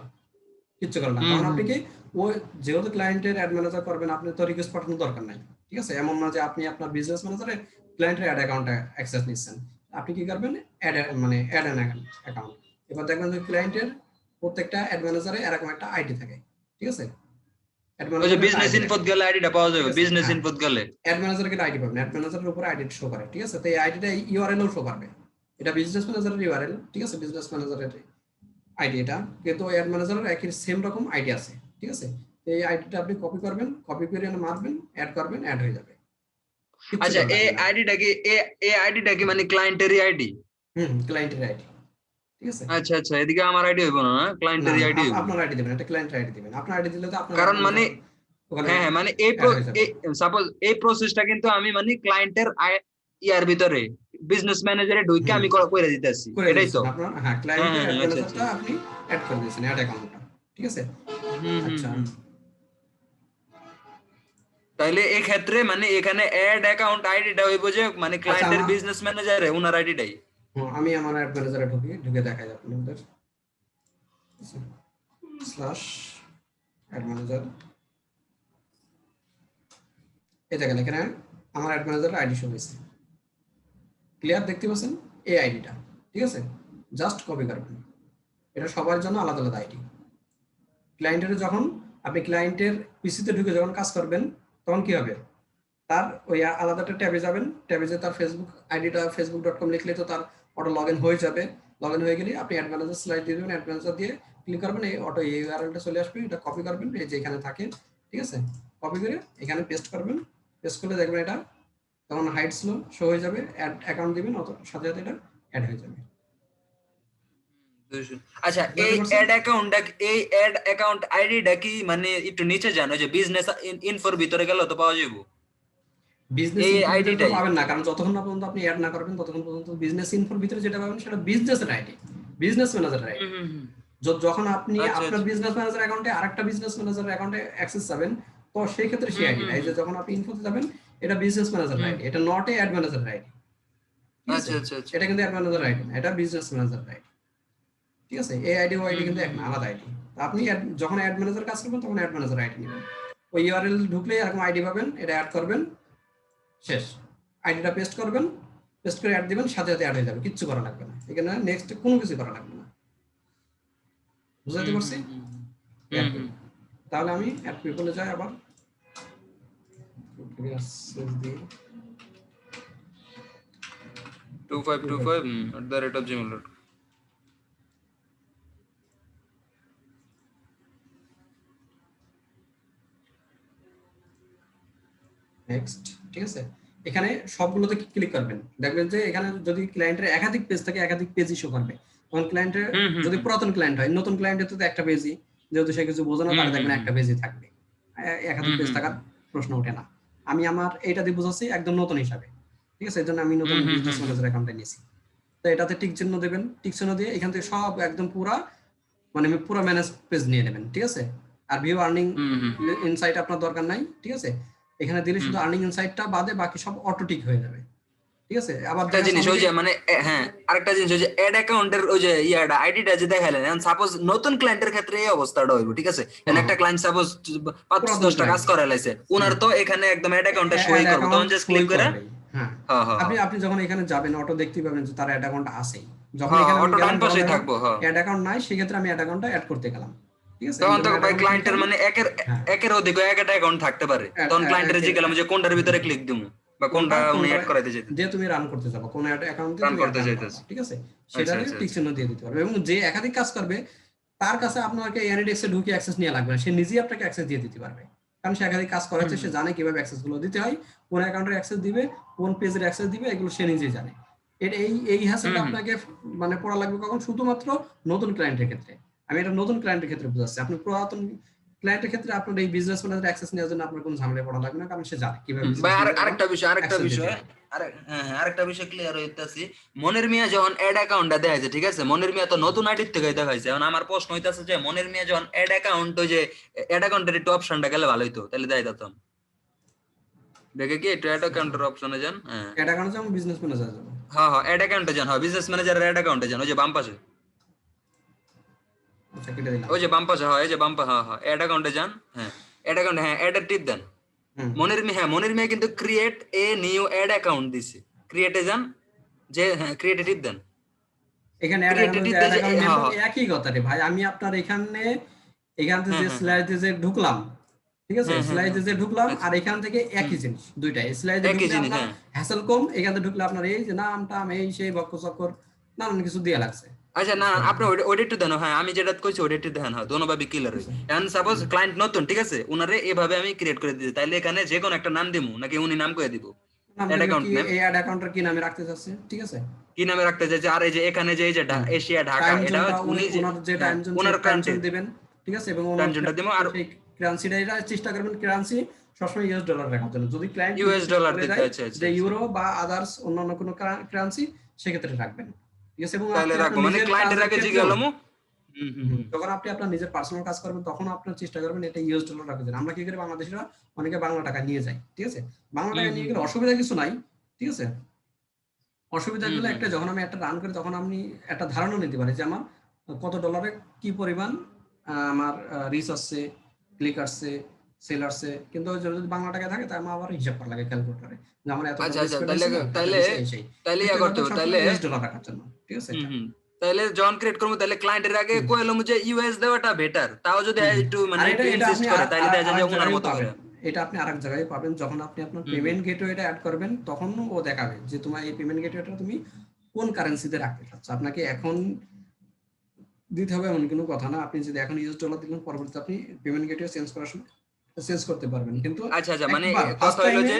কিচ্ছু করার না। কারণ আপনি কি ও যেহেতু ক্লায়েন্টের অ্যাড ম্যানেজার করবেন, আপনি তো রিকোয়েস্ট পাঠানোর দরকার নাই, ঠিক আছে? এমন না যে আপনি আপনার বিজনেস ম্যানেজারে ক্লায়েন্টের অ্যাড অ্যাকাউন্টে অ্যাক্সেস নিচ্ছেন। আপনি কি করবেন, অ্যাড অ্যান অ্যাকাউন্ট। এবার দেখবেন যে ক্লায়েন্টের প্রত্যেকটা অ্যাড ম্যানেজারে এরকম একটা আইডি থাকে, ঠিক আছে? অ্যাড ওই যে ম্যানেজারের একটা বিজনেস আইডি ইনফোত থাকে, গেলে আইডিটা পাওয়া যাবে, ঠিক আছে? বিজনেস হ্যাঁ, ইনফোত গেলে। অ্যাড ম্যানেজারের একটা আইডি পাবেন, অ্যাড ম্যানেজারের উপরে আইডি শো করে, ঠিক আছে? তো এই আইডিটা ইউআরএল ও শো করবে। এটা বিজনেস ম্যানেজারের ইউআরএল, ঠিক আছে? বিজনেস ম্যানেজারের আইডি এটা, কিন্তু অ্যাড ম্যানেজারের একই সেম রকম আইডি আছে, ঠিক আছে? তো এই আইডিটা আপনি কপি করবেন, কপি করে এনে মারবেন, অ্যাড করবেন, অ্যাড হয়ে যাবে, কিচ্ছু আচ্ছা, করা এই লাগবে না। আইডিটা কি এই আইডিটা কি মানে ক্লায়েন্টেরই আইডি? ক্লায়েন্টের আইডি, ঠিক আছে? আচ্ছা আচ্ছা, এদিকে আমার আইডি হইব না, না ক্লায়েন্টেরই না, আইডি হইব। আপনার আইডি দিবেন, একটা ক্লায়েন্টের আইডি দিবেন। আপনার আইডি দিলে তো আপনার অ্যাড কারণ মানে, ম্যানেজার ওখানে হ্যাঁ হ্যাঁ, মানে অ্যাড হয়ে যাবে। সাপোজ এই প্রসেসটা কিন্তু আমি মানে ক্লায়েন্টের ইয়ার ভিতরে বিজনেস ম্যানেজারে ঢুকে হুম আমি করে দিতেছি, করে এটাই তো? দিয়েছেন আপনার, হ্যাঁ, হ্যাঁ ক্লায়েন্টের হ্যাঁ অ্যাড হ্যাঁ, আচ্ছা আচ্ছা। ম্যানেজারটা আপনি অ্যাড করে দিয়েছেন, অ্যাড অ্যাকাউন্টটা, ঠিক আছে? আচ্ছা, তাইলে এই ক্ষেত্রে মানে এখানে অ্যাড অ্যাকাউন্ট আইডিটা হইব যে মানে আচ্ছা ক্লায়েন্টের বিজনেস ম্যানেজারে ওনার আইডিটাই। আমি আমার অ্যাড ম্যানেজারে ঢুকে দেখাই আপনাদের, স্ল্যাশ অ্যাড ম্যানেজার। এই দেখেন এখানে আমার অ্যাড ম্যানেজারের আইডি শো হয়েছে, ক্লিয়ার দেখতে পাচ্ছেন এই আইডিটা, ঠিক আছে? জাস্ট কপি করবেন, এটা সবার জন্য আলাদা আলাদা আইডি। ক্লায়েন্টের যখন আপনি ক্লায়েন্টের পিসিতে ঢুকে যখন কাজ করবেন, তখন কি হবে, তার ওই আলাদা একটা ট্যাবে যাবেন, ট্যাবে যে তার ফেসবুক আইডিটা facebook.com লিখলে তো তার অটো লগ ইন হয়ে যাবে। লগ ইন হয়ে গেলে আপনি অ্যাড ম্যানেজার স্লাইড দিয়ে দেবেন, অ্যাড ম্যানেজার দিয়ে ক্লিক করবেন, এই অটো এই ইউআরএলটা চলে আসবে, এটা কপি করবেন, এই যে এখানে থাকে, ঠিক আছে? কপি করে এখানে পেস্ট করবেন, পেস্ট করলে দেখবেন এটা তখন হাইড স্লো শো হয়ে যাবে, অ্যাড অ্যাকাউন্ট দিবেন, সাথে সাথে এটা অ্যাড হয়ে যাবে। আচ্ছা, বুঝতে পারছেন? এই অ্যাড অ্যাকাউন্ট আইডিটা কি মানে একটু নিচে জানো যে বিজনেস ইনফোর ভিতরে গেলে তো পাওয়া যাবে বিজনেস এই ইনফোর ভিতরে তো আইডিটাই? পাবেন না, কারণ যতক্ষণ না পর্যন্ত আপনি অ্যাড না করবেন ততক্ষণ পর্যন্ত বিজনেস ইনফোর ভিতরে যেটা পাবেন সেটা বিজনেসের আইডি, বিজনেস ম্যানেজারের আইডি। যখন আপনি আচ্ছা আপনার আচ্ছা। বিজনেস ম্যানেজার অ্যাকাউন্টে আরেকটা বিজনেস ম্যানেজার অ্যাকাউন্টে অ্যাক্সেস যাবেন, তো সেই ক্ষেত্রে সেই আইডিটা, এই যে যখন আপনি ইনফোতে যাবেন, এটা বিজনেস ম্যানেজার আইডি, এটা not a add manager ID, ঠিক আছে? আচ্ছা আচ্ছা আচ্ছা। এটা কিন্তু অ্যাড ম্যানেজার আইডি না, এটা বিজনেস ম্যানেজার আইডি, ঠিক আছে? এই আইডি ও আইডি কিন্তু এক না, আলাদা আইডি। আপনি যখন অ্যাড ম্যানেজার কাজ করবেন তখন অ্যাড ম্যানেজার আইডি নেবেন, ওই ইউআরএল ঢুকলে এরকম আইডি পাবেন, এটা অ্যাড করবেন, শেষ। আইডিটা পেস্ট করবেন, পেস্ট করে অ্যাড দিবেন, সাথে সাথে অ্যাড হয়ে যাবে, কিচ্ছু করা লাগবে না, এখানে নেক্সট কোনো কিছু করা লাগবে না। বুঝতে পারছি? অ্যাড করি, তাহলে আমি অ্যাড পিপলে যাই আবার, টু ফাইভ @gmail.com। নেক্সট, ঠিক আছে? এখানে সবগুলোতে ক্লিক করবেন, দেখবেন যে এখানে যদি ক্লায়েন্টের একাধিক পেজ থাকে একাধিক পেজই শো করবে। তখন ক্লায়েন্টের যদি পুরাতন ক্লায়েন্ট হয়, নতুন ক্লায়েন্টের তো একটা পেজই, যেহেতু সে কিছু বোঝে না, তার দেখবেন একটা পেজই থাকবে, একাধিক পেজ থাকার প্রশ্ন ওঠে না। আমি আমার এইটা দিয়ে বুঝাচ্ছি একদম নতুন হিসাবে, ঠিক আছে? এই জন্য আমি নতুন বিজনেস ম্যানেজার অ্যাকাউন্টে নিয়েছি। তো এটাতে টিক চিহ্ন দেবেন, টিক চিহ্ন দিয়ে এখান থেকে সব একদম পুরা মানে পুরো ম্যানেজ পেজ নিয়ে নেবেন, ঠিক আছে? আর ভিউ আর্নিং ইনসাইট আপনার দরকার নাই, ঠিক আছে? এখানে দিলে শুধু আর্নিং ইনসাইটটা বাদে বাকি সব অটো টিক হয়ে যাবে, ঠিক আছে? আবার একটা দেখা যাচ্ছে জিনিস ওই অনেকে যে মানে হ্যাঁ, আরেকটা জিনিস ওই যে অ্যাড অ্যাকাউন্টের ওই যে ইয়াটা আইডিটা যে দেখাইলেন, এখন সাপোজ নতুন ক্লায়েন্টের ক্ষেত্রে এই অবস্থাটা হইব, ঠিক আছে? এখন হ্যাঁ, একটা হ্যাঁ, ক্লায়েন্ট সাপোজ পাঁচ পুরাতন দশটা কাজ ক্লায়েন্ট। করে লাইছে, ওনার হুম। তো এখানে একদম অ্যাড অ্যাকাউন্টটা সই অ্যাড করবো, তখন অ্যাকাউন্ট জাস্ট সই ক্লিক করে করবেই। হ্যাঁ। হ্যাঁ হ্যাঁ আপনি হ্যাঁ আপনি যখন এখানে যাবেন অটো দেখতেই পাবেন যে তার অ্যাড অ্যাকাউন্ট আছেই। যখন হ্যাঁ এখানে আমি অটো ডান গেলাম যখন পাশেই দেখলাম থাকবো, হ্যাঁ। অ্যাড অ্যাকাউন্ট নাই সেক্ষেত্রে আমি অ্যাড অ্যাকাউন্টটা এড করতে গেলাম। ঠিক আছে? আমি তখন তো যখন অ্যাড ভাই অ্যাকাউন্টে ক্লিক ক্লায়েন্টের করব মানে হ্যাঁ, একের অধিক একটা অ্যাকাউন্ট থাকতে পারে, অ্যাড তখন ক্লায়েন্টের একের জিজ্ঞাসা যে কোনটার ভিতরে ক্লিক দিমু বা কোনটা কোনটা উনি কোনটা অ্যাড করাইতে চাইতেন, দিয়ে তুমি রান করতে যাবো, কোন অ্যাকাউন্ট দিয়ে রান তুমি করতে রান করবা। চাইতেছে। ঠিক আছে? আচ্ছা সেটারে আচ্ছা টিক আচ্ছা। চিহ্ন দিয়ে দিতে পারবে এবং যে একাধিক কাজ করবে তার কাছে আপনাকে এনএডিএক্স এ ঢুকে অ্যাক্সেস নিয়ে লাগবে না। সে নিজেই আপনাকে অ্যাক্সেস দিয়ে দিতে পারবে। কারণ সে একাধিক কাজ হুম করাচ্ছে, সে হুম জানে কিভাবে অ্যাক্সেস গুলো দিতে হয়, কোন অ্যাকাউন্টের অ্যাক্সেস দিবে, কোন পেজের অ্যাক্সেস দিবে, এগুলো সে নিজেই জানে। এই হুম হ্যাসেলটা হুম। আপনাকে মানে পড়া লাগবে কখন? শুধুমাত্র নতুন ক্লায়েন্টের ক্ষেত্রে। আমি এটা নতুন ক্লায়েন্টের ক্ষেত্রে বুঝাচ্ছি। আপনি পুরাতন ক্লায়েন্টের ক্ষেত্রে আপনার এই বিজনেস ম্যানেজার অ্যাক্সেস নেওয়ার জন্য আপনার কোনো ঝামেলায় পড়া লাগবে না, কারণ সে জানে কিভাবে ভাই বিজনেস ম্যানেজার অ্যাকাউন্ট আরেকটা অ্যাক্সেস দিতে বিষয় হয়। হ্যাঁ হ্যাঁ, আরেকটা বিষয় ক্লিয়ার হইতাছি। মনির মিয়া যখন অ্যাড অ্যাকাউন্টটা দেখাইছে, ঠিক আছে, মনির মিয়া তো নতুন আইডির থেকে দেখাইছে। এখন আমার প্রশ্ন হইতাছে যে মনির মিয়া যখন অ্যাড অ্যাকাউন্ট ওই যে অ্যাড অ্যাকাউন্টের একটু অপশনটা গেলে ভালো হইতো, তাহলে দেখাই দিতাম। দেখে কি একটু অ্যাড অ্যাকাউন্টের অপশনে যান, হ্যাঁ অ্যাড অ্যাকাউন্টে যেমন বিজনেস ম্যানেজার যাবো। হ্যাঁ হ্যাঁ, অ্যাড অ্যাকাউন্টে যান, হ্যাঁ বিজনেস ম্যানেজারের অ্যাড অ্যাকাউন্টে যান, ওই যে বাম পাশে, আচ্ছা, কেটে দিলাম। ওই যে বাম পাশে, হয় এই যে বাম পাশে, হ্যাঁ হ্যাঁ অ্যাড অ্যাকাউন্টে যান, হ্যাঁ অ্যাড অ্যাকাউন্টে, হ্যাঁ অ্যাড টিপ দেন। হুম। মনির মিয়া কিন্তু create a new ad account দিছে, ক্রিয়েটে যান, যে হ্যাঁ ক্রিয়েটে টিপ দেন, এখানে অ্যাড ক্রিয়েটে অ্যাকাউন্ট টিপ যে অ্যাড দেয় যে অ্যাকাউন্ট নেম হ্যাঁ ঢুক হ্যাঁ একই কথা রে ভাই। আমি আপনার এখান থেকে হ্যাঁ যে হ্যাঁ হ্যাঁ স্লাইডে যে ঢুকলাম, ঠিক আছে? হ্যাঁ হ্যাঁ স্লাইডে হ্যাঁ যে ঢুকলাম আচ্ছা আর এখান থেকে হুম একই জিনিস দুইটাই। স্লাইডে একই ঢুকলে জিনিস আপনার হ্যাঁ। হ্যাসেল কম, এখানে ঢুকলে আপনার এই যে নাম টাম এই সেই বক্ক চক্কর নানান কিছু দেয়া লাগছে। আচ্ছা না বুঝতে আপনি পারলেন? ওইটা একটু দেন, হ্যাঁ আমি যেটা কইছি ওইটা একটু দেন, হ্যাঁ দোনোভাবে ক্লিয়ার ঠিক হয়। আছে? এখন সাপোজ হুম। ক্লায়েন্ট নতুন, ঠিক আছে, উনারে এভাবে আমি ক্রিয়েট করে দিতে, তাইলে এখানে যে কোনো একটা নাম দিমু নাকি উনি নাম করে দিব, নাম অ্যাড দিবেন কি, অ্যাকাউন্ট নেম এই অ্যাড অ্যাকাউন্টটা কি নামে রাখতে চাচ্ছে, ঠিক আছে? কি নামে রাখতে চাইছে, আর এই যে এখানে যে এই যে হুম। এশিয়া ঢাকা, টাইম এটা জোনটা উনি যে ওনার যে হ্যাঁ টাইম জোন সেই ওনার টাইম জোন কান্ট্রির দিবেন। ঠিক আছে? এবং টাইম ওনার জোনটা দিব, আর সেই কারেন্সিটা এটা চেষ্টা করবেন কারেন্সি সবসময় ইউএস ডলার রাখার জন্য। যদি ক্লায়েন্ট ইউএস নির্দিষ্ট ডলার বলে দিতে, দেয় আচ্ছা আচ্ছা যে আচ্ছা, ইউরো বা আদার্স অন্যান্য কোনো কারেন্সি, সেক্ষেত্রে রাখবেন। ঠিক আছে? এবং তাহলে আপনি রাখবো আপনার মানে নিজের ক্লায়েন্টের কাজের আগে ক্ষেত্রেও জিজ্ঞালামু। হুম হুম হুম যখন আপনি আপনার নিজের পার্সোনাল কাজ করবেন তখন আপনার চেষ্টা করবেন এটা ইউএস ডলার রাখার জন্য। আমরা কি করি বাংলাদেশিরা অনেকে বাংলা টাকা নিয়ে যাই। ঠিক আছে? বাংলা হুম টাকা নিয়ে হুম গেলে হুম অসুবিধা কিছু নাই। ঠিক আছে? অসুবিধা হুম গুলো হুম একটা, হুম। যখন আমি একটা রান করি তখন আমি একটা ধারণা নিতে পারি যে আমার কত ডলারে কি পরিমাণ আমার রিচ আসছে, ক্লিক আসছে, সেল আসছে। কিন্তু যদি বাংলা টাকায় থাকে তাহলে আমার আবার হিসাব করা লাগে ক্যালকুলেটরে যে আমার এত আচ্ছা ডলার আচ্ছা, স্পেন্ড তাইলে হয়েছে না, এত তাইলে গেছে এই সেই। তাইলে ইয়া চেষ্টা করতে করবেন হবে সবসময় তাইলে। ইউএস ডলার রাখার জন্য। ঠিক আছে? হুম এটা হুম। তাইলে যখন ক্রিয়েট করবো তাহলে ক্লায়েন্টের আগে হুম, কইলাম যে ইউএস দেওয়াটা বেটার, তাও যদি হুম, হুম। একটু আর মানে এটা একটু এটা ইনসিস্ট আপনি করে তাইলে দেখা যায় যে আরেক উনার জায়গায়ও মতো করে। পাবেন। এটা আপনি আরেক জায়গায় পাবেন যখন আপনি আপনার হুম হুম পেমেন্ট গেটওয়েটা এড করবেন তখন ও দেখাবে যে তোমার এই পেমেন্ট গেটওয়েটা তুমি কোন কারেন্সিতে রাখতে চাচ্ছ। আপনাকে এখন দিতে হবে এমন কোনো কথা না। আপনি যদি এখন ইউএস ডলার দিলেন, পরবর্তীতে আপনি পেমেন্ট গেটওয়ে চেঞ্জ করার সময় চেঞ্জ করতে পারবেন। কিন্তু আচ্ছা আচ্ছা, মানে একবার ফার্স্ট কথা হইলো টাইমে যে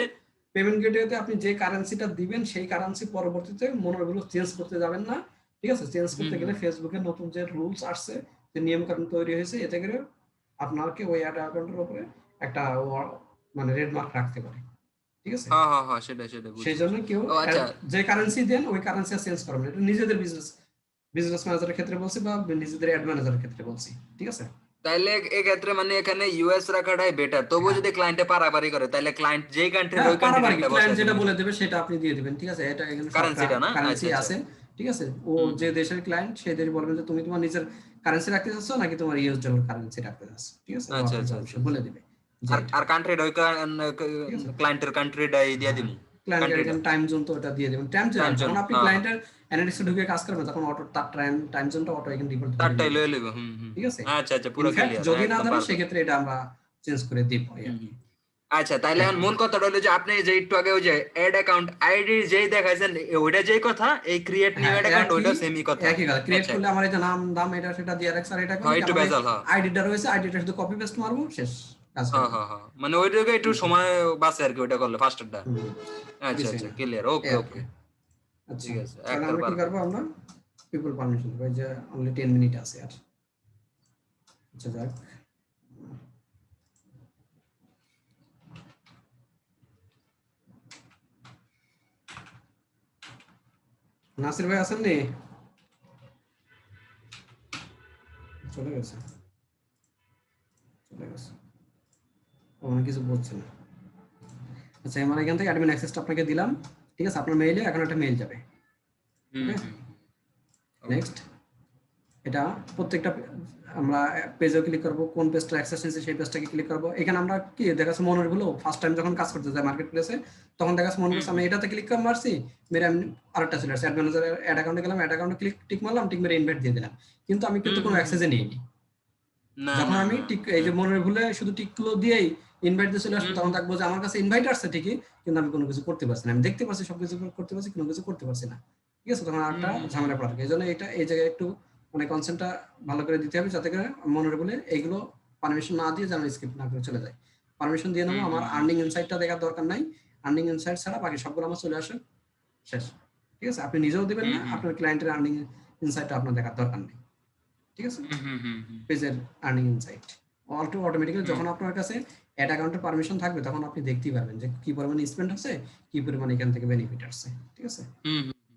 পেমেন্ট গেটওয়েতে আপনি যে কারেন্সিটা দিবেন সেই কারেন্সি পরবর্তীতে মনে চেঞ্জ করতে যাবেন না। ঠিক আছে? চেঞ্জ হুম করতে গেলে হুম ফেসবুকের নতুন যে রুলস আসছে, যে নিয়ম কানুন তৈরি হয়েছে, এতে করে আপনাকে ওই অ্যাড অ্যাকাউন্টের উপরে একটা মানে রেড মার্ক রাখতে পারে। ঠিক আছে? হ্যাঁ হ্যাঁ হ্যাঁ, সেটা সেটা বুঝছি সেই জন্য বুঝছি। কেউ ও আচ্ছা, যে কারেন্সি দেন ওই কারেন্সি চেঞ্জ করবেন। এটা নিজেদের বিজনেস ম্যানেজারের ক্ষেত্রে বলছি বা নিজেদের অ্যাড ম্যানেজারের ক্ষেত্রে বলছি। ঠিক আছে? তাইলে এক্ষেত্রে মানে এখানে ইউএস রাখাটাই বেটার, তবুও হ্যাঁ। যদি ক্লায়েন্টে পারাপারি করে তাহলে ক্লায়েন্ট যেই কান্ট্রির হ্যাঁ, ওই কান্ট্রির পারাবারিক একটা ক্লায়েন্ট বসাই যেটা দেবেন বলে নাকি দেবে সেটা আপনি দিয়ে দিবেন। ঠিক আছে? এটা এখানে সব কারেন্সিটা, না কারেন্সি আচ্ছা আচ্ছা। আছে। ঠিক আছে? ও হুম যে হুম দেশের ক্লায়েন্ট সেই দেশ বলবেন যে তুমি তোমার নিজের কারেন্সি রাখতে চাচ্ছ নাকি তোমার ইউএস ডলার কারেন্সি রাখতে চাচ্ছ। ঠিক আছে? ও আচ্ছা আপনাকে আচ্ছা আচ্ছা অবশ্যই আচ্ছা। বলে দিবে যে আর এটা। আর কান্ট্রিটা ওই ঠিক আছে? ক্লায়েন্টের কান্ট্রিটাই দিয়ে হ্যাঁ, দিমু, ক্লায়েন্টের কান্ট্রিটা এখানে টাইম জোন তো ওটা দিয়ে দিবেন। টাইম জোন টাইম জোন, যখন আপনি হ্যাঁ হ্যাঁ ক্লায়েন্টের অ্যানালিটিক্স এ ঢুকে কাজ করবেন তখন অটো তার টাইম জোনটা অটো এখানে ডিফল্ট ধরে তারটাই নিয়ে লয়ে নেবে। লইব। হুম হুম ঠিক হুম। আছে? আচ্ছা আচ্ছা, পুরো ইনফ্যাক্ট ক্লিয়ার, যদি না একদম ধরে পারফেক্ট। সেক্ষেত্রে এটা আমরা চেঞ্জ করে দিব হুম আরকি। হুম। আচ্ছা তাইলে এই এখন আরকি। মূল কথাটা হলো যে আপনি যে একটু আগে ওই যে অ্যাড অ্যাকাউন্ট আইডি যেই দেখাইছেন ওইটা যেই কথা, এই ক্রিয়েট নিউ হ্যাঁ, অ্যাড অ্যাকাউন্ট একই ওইটা সেমই কথা। একই কাজ। ক্রিয়েট আচ্ছা করলে আমার এই যে নাম, দাম এটা সেটা দিয়ে রাখছে। আর এটা করলে হ্যাঁ, কি একটু আমার এই ভেজাল, হ্যাঁ আইডিটা রয়েছে, আইডিটা শুধু কপি পেস্ট মারবো, শেষ। কাজ হয়ে হ্যাঁ গেল। হ্যাঁ হ্যাঁ, মানে ওইটাকে একটু ঠিক আছে? সময় বাঁচে আর কি ওইটা করলে ফার্স্টেরটা। হুম, আচ্ছা কিছুই আচ্ছা, না। ক্লিয়ার, এই ওকে আরকি। ওকে। আচ্ছা। ঠিক আছে, তাহলে একবার আমরা কি করবো? পারফেক্ট। আমরা পিপল পারমিশন দেবো। এই যে অনলি 10 মিনিট আছে আর। আচ্ছা যাক। নাসির ভাই আছেন নি? চলে গেছে। চলে গেছে। ও মনে হয় কিছু বলছে না। আচ্ছা, আমার এখান থেকে অ্যাডমিন অ্যাক্সেসটা আপনাকে দিলাম। ঠিক আছে, আপনার মেইলে এখন একটা মেইল যাবে। হুম ওকে, হুম নেক্সট এটা প্রত্যেকটা আমরা পেজেও ক্লিক করব, কোন পেজটা অ্যাক্সেস নিয়েছে সেই পেজটাকে ক্লিক করব। এখানে আমরা কি দেখা যাচ্ছে মনের গুলো ফার্স্ট টাইম যখন কাজ করতে যায় মার্কেট প্লেসে, তখন দেখা যাচ্ছে মনে করছে আমি এটাতে ক্লিক করে মারছি, মেরে আমি আরেকটা চলে আসছে অ্যাড ম্যানেজারের অ্যাড অ্যাকাউন্টে গেলাম, অ্যাড অ্যাকাউন্টে টিক মারলাম, টিক মেরে ইনভাইট দিয়ে দিলাম, কিন্তু আমি কিন্তু কোনো অ্যাক্সেসে নিইনি। না যখন না আমি না টিক এই যে মনের ভুলে শুধু টিকগুলো দিয়েই ইনভাইট দিয়ে চলে আসবো, তখন দেখবো যে আমার কাছে ইনভাইট আসছে ঠিকই, কিন্তু আমি কোনো কিছু করতে পারছি না। আমি দেখতে পাচ্ছি সবকিছু করতে পারছি, কোনো কিছু করতে পারছি না। ঠিক আছে, তখন আরেকটা ঝামেলা পড়া থাকে। এই জন্য এটা এই জায়গায় একটু মানে কনসেন্টটা ভালো করে দিতে হবে, যাতে করে মনের ভুলে এইগুলো পারমিশন না দিয়ে যেন স্কিপ না করে চলে যায়। পারমিশন দিয়ে নেবো, আমার আর্নিং ইনসাইটটা দেখার দরকার নাই। আর্নিং ইনসাইট ছাড়া বাকি সবগুলো আমার চলে আসে, শেষ। ঠিক আছে, আপনি নিজেও দিবেন না, আপনার ক্লায়েন্টের আর্নিং ইনসাইটটা আপনার দেখার দরকার নেই। ঠিক আছে, পেজের আর্নিং ইনসাইট অটোমেটিক্যালি যখন আপনার কাছে অ্যাড অ্যাকাউন্টের পারমিশন থাকবে, তখন আপনি দেখতেই পারবেন যে কি পরিমাণে স্পেন্ড হচ্ছে, কি পরিমাণে এখান থেকে বেনিফিট আসছে। ঠিক আছে,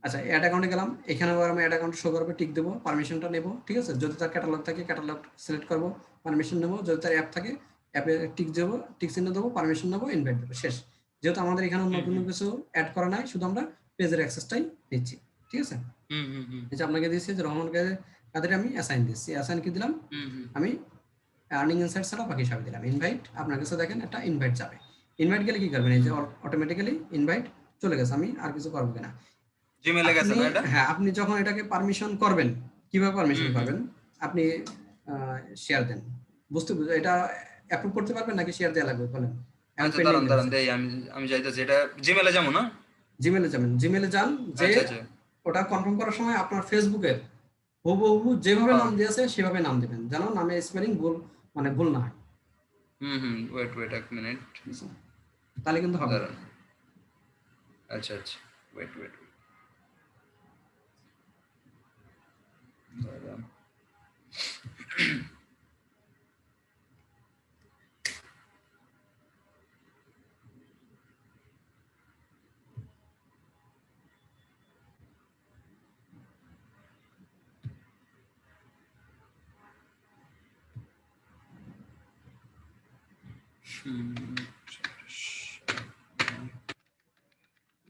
আচ্ছা অ্যাড অ্যাকাউন্টে গেলাম, এখানে আবার আমি অ্যাড অ্যাকাউন্ট শো করবে, টিক দেবো, পারমিশনটা নেব। ঠিক আছে, যদি তার ক্যাটালগ থাকে ক্যাটালগ সিলেক্ট করবো, পারমিশন নেবো। যদি তার অ্যাপ থাকে অ্যাপে টিক দেবো, টিক চিহ্ন দেবো, পারমিশন নেবো, ইনভাইট দেবো, শেষ। যেহেতু আমাদের এখানে অন্য কোনো কিছু অ্যাড করা নাই, শুধু আমরা পেজের অ্যাক্সেসটাই দিচ্ছি। ঠিক আছে, এই যে আপনাকে দিয়েছি যে রহমান কাদের আমি অ্যাসাইন দিচ্ছি, অ্যাসাইন কি দিলাম, আমি আর্নিং ইনসাইট ছাড়া বাকি সব দিলাম। ইনভাইট আপনার কাছে দেখেন একটা ইনভাইট যাবে, ইনভাইট গেলে কি করবেন, এই যে অটোমেটিক্যালি ইনভাইট চলে গেছে, আমি আর কিছু করবো কিনা। জিমেলে গেছে আপনি না এটা? হ্যাঁ, আপনি যখন এটাকে পারমিশন করবেন, কিভাবে পারমিশন করবেন, আপনি শেয়ার দেন, বুঝতে এটা অ্যাপ্রুভ করতে পারবেন নাকি শেয়ার দেওয়া লাগবে বলেন। এখন আচ্ছা পেন্ডিং দাঁড়ান দাঁড়ান দেই, আমি আমি যাইতেছি, এটা জিমেলে যাবো না? জিমেলে যাবেন, জিমেলে যান, যে আচ্ছা আচ্ছা ওটা কনফার্ম করার সময় আপনার ফেসবুকের হুবহু যেভাবে হ্যাঁ নাম দিয়েছে সেভাবে নাম দিবেন, যেন নামে স্পেলিং ভুল মানে ভুল না হয়। ওয়েট ওয়েট এক মিনিট, ঠিক আছে? তাহলে কিন্তু হবে। দাঁড়ান। আচ্ছা আচ্ছা ওয়েট ওয়েট দাঁড়ান।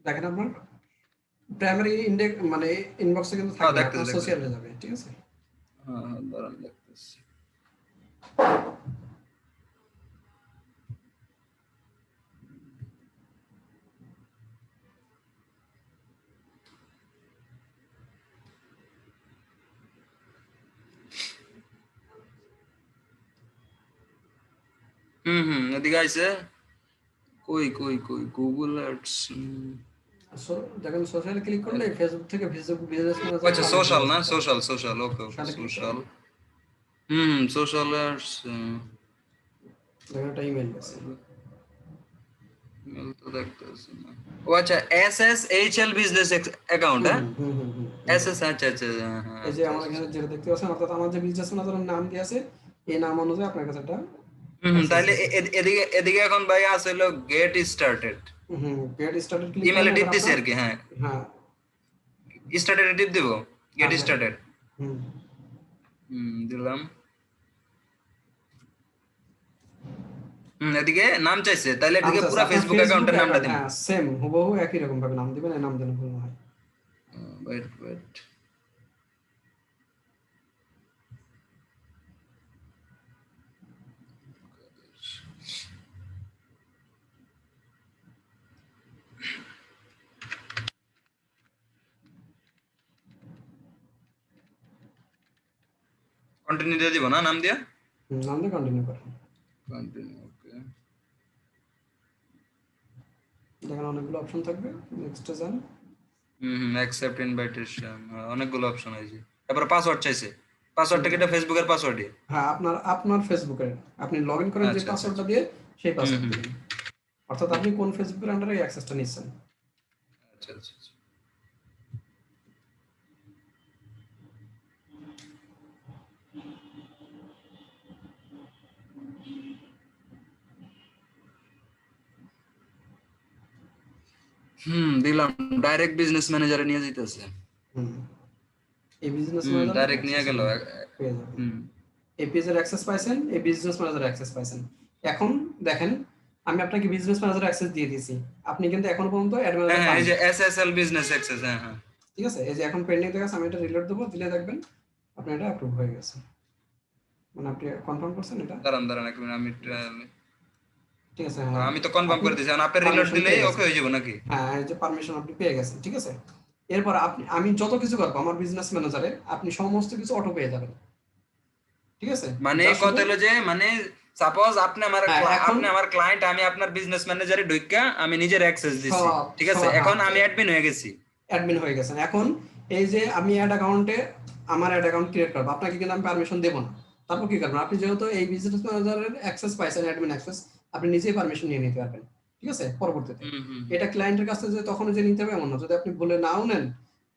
দেখেন আপনার প্রাইমারি ইন্ডেক্স মানে ইনবক্সে কিন্তু হ্যাঁ থাকবে না, দেখতেছি আপনার দেখতেছি, সোশ্যালে যাবে। ঠিক আছে, হ্যাঁ হ্যাঁ দাঁড়ান দেখতেছি। এদিকে আইছে, কই কই কই গুগল অ্যাডস। দেখেন সোশ্যালে ক্লিক করলে ফেসবুক থেকে ফেসবুক বিজনেস ম্যানেজার আচ্ছা কানেক্ট হয়ে সোশ্যাল না, যাবে। সোশ্যাল সোশ্যাল, ওকে ওকে সোশ্যালে ক্লিক সোশ্যাল। করুন, সোশ্যাল অ্যাডস। দেখেন একটা ইমেল গেছে। মেল তো দেখতেছি না। ও আচ্ছা, SSHL বিজনেস অ্যাকাউন্ট, হ্যাঁ SS, আচ্ছা আচ্ছা হ্যাঁ হ্যাঁ এই যে আচ্ছা আমার আচ্ছা। এখানে যেটা দেখতে পাচ্ছেন, অর্থাৎ আমার যে বিজনেস ম্যানেজারের নাম দিয়ে আছে, এই নাম অনুযায়ী আপনার কাছে একটা তাহলে এদিকে এদিকে এখন ভাই আছে হলো get started, get started click করেন, ইমেলে টিপ এবার দিছি আপনার আর কি, হ্যাঁ হ্যাঁ স্টার্টেড টিপ দিব, গেট হ্যাঁ স্টার্টেড। হুম দিলাম। এদিকে নাম চাইছে, তাহলে এদিকে আচ্ছা পুরো আপনার ফেসবুক ফেসবুক অ্যাকাউন্টের নামটা অ্যাকাউন্ট, দিন। হ্যাঁ সেম হুবহু একই রকম ভাবে নাম দিবেন, এই নাম যেন ভুল না হয়। ওয়েট ওয়েট, কন্টিনিউ দিয়ে দিব না নাম দিয়া, নাম দিয়ে কন্টিনিউ করেন। কন্টিনিউ ওকে। দেখেন অনেকগুলো অপশন থাকবে, নেক্সটে যান। অ্যাকসেপ্ট ইনভাইটেশন, অনেকগুলো অপশন আছে। তারপরে পাসওয়ার্ড চাইছে, পাসওয়ার্ডটা কি এটা ফেসবুকের পাসওয়ার্ডই? হ্যাঁ আপনার আপনার ফেসবুকের আপনি লগ ইন করেন যে আচ্ছা আচ্ছা পাসওয়ার্ডটা আচ্ছা। দিয়ে, সেই হুম পাসওয়ার্ড হুম দিবেন। অর্থাৎ আপনি কোন ফেসবুকের আন্ডারে এই অ্যাক্সেসটা নিচ্ছেন। আচ্ছা আচ্ছা আচ্ছা। দিলাম, ডাইরেক্ট বিজনেস ম্যানেজারে নিয়ে যাইতেছে। হুম এই বিজনেস ম্যানেজারে ডাইরেক্ট নিয়ে অ্যাক্সেস গেল। পেয়ে যাবেন। হুম এই পেজের অ্যাক্সেস পাইছেন, এই বিজনেস ম্যানেজার অ্যাক্সেস পাইছেন। এখন দেখেন আমি আপনাকে বিজনেস ম্যানেজার অ্যাক্সেস দিয়ে দিয়েছি, আপনি কিন্তু এখন পর্যন্ত অ্যাড ম্যানেজার হ্যাঁ, পান। এই যে এসএসএল বিজনেস অ্যাক্সেস, হ্যাঁ হ্যাঁ। ঠিক আছে, এই যে এখন পেন্ডিং দেখাচ্ছে, আমি এটা রিলোড দেবো, দিলে দেখবেন আপনার এটা অ্যাপ্রুভ হয়ে গেছে, মানে আপনি কনফার্ম করছেন এটা। দাঁড়ান এক মিনিট, ঠিক আছে, হ্যাঁ আমি তো কনফার্ম আপনি করে দিয়েছি, আপনার রিলোড পারমিশন দিলেই পেয়ে ওকে গেছেন। হয়ে যাবে নাকি? হ্যাঁ, এই যে পারমিশন আপনি পেয়ে গেছেন, ঠিক আছে। এরপর আমি যত কিছু করবো আমার বিজনেস ম্যানেজারে, আপনি সমস্ত কিছু অটো পেয়ে যাবেন, ঠিক আছে। মানে যা কত শুধু হলো যে, মানে সাপোজ হ্যাঁ এখন আপনি আমার ক্লায়েন্ট, আমি আপনার বিজনেস ম্যানেজারে ঢুইকা আমি নিজের অ্যাক্সেস দিছি, সব ঠিক আছে, সব এখন হ্যাঁ আমি অ্যাডমিন হয়ে গেছি। অ্যাডমিন হয়ে গেছেন। এখন এই যে আমি অ্যাড অ্যাকাউন্টে আমার অ্যাড অ্যাকাউন্ট ক্রিয়েট করবো, আপনাকে কিন্তু আমি পারমিশন দেবো না। তারপর কি করবেন, আপনি যেহেতু এই বিজনেস ম্যানেজারের অ্যাক্সেস পাইছেন, অ্যাডমিন অ্যাক্সেস, আপনি নিজেই পারমিশন নিয়ে নিতে পারবেন, ঠিক আছে পরবর্তীতে। হুম। এটা ক্লায়েন্টের কাছে যে তখন যে নিতে হবে এমন না, যদি আপনি বলে নাও নেন,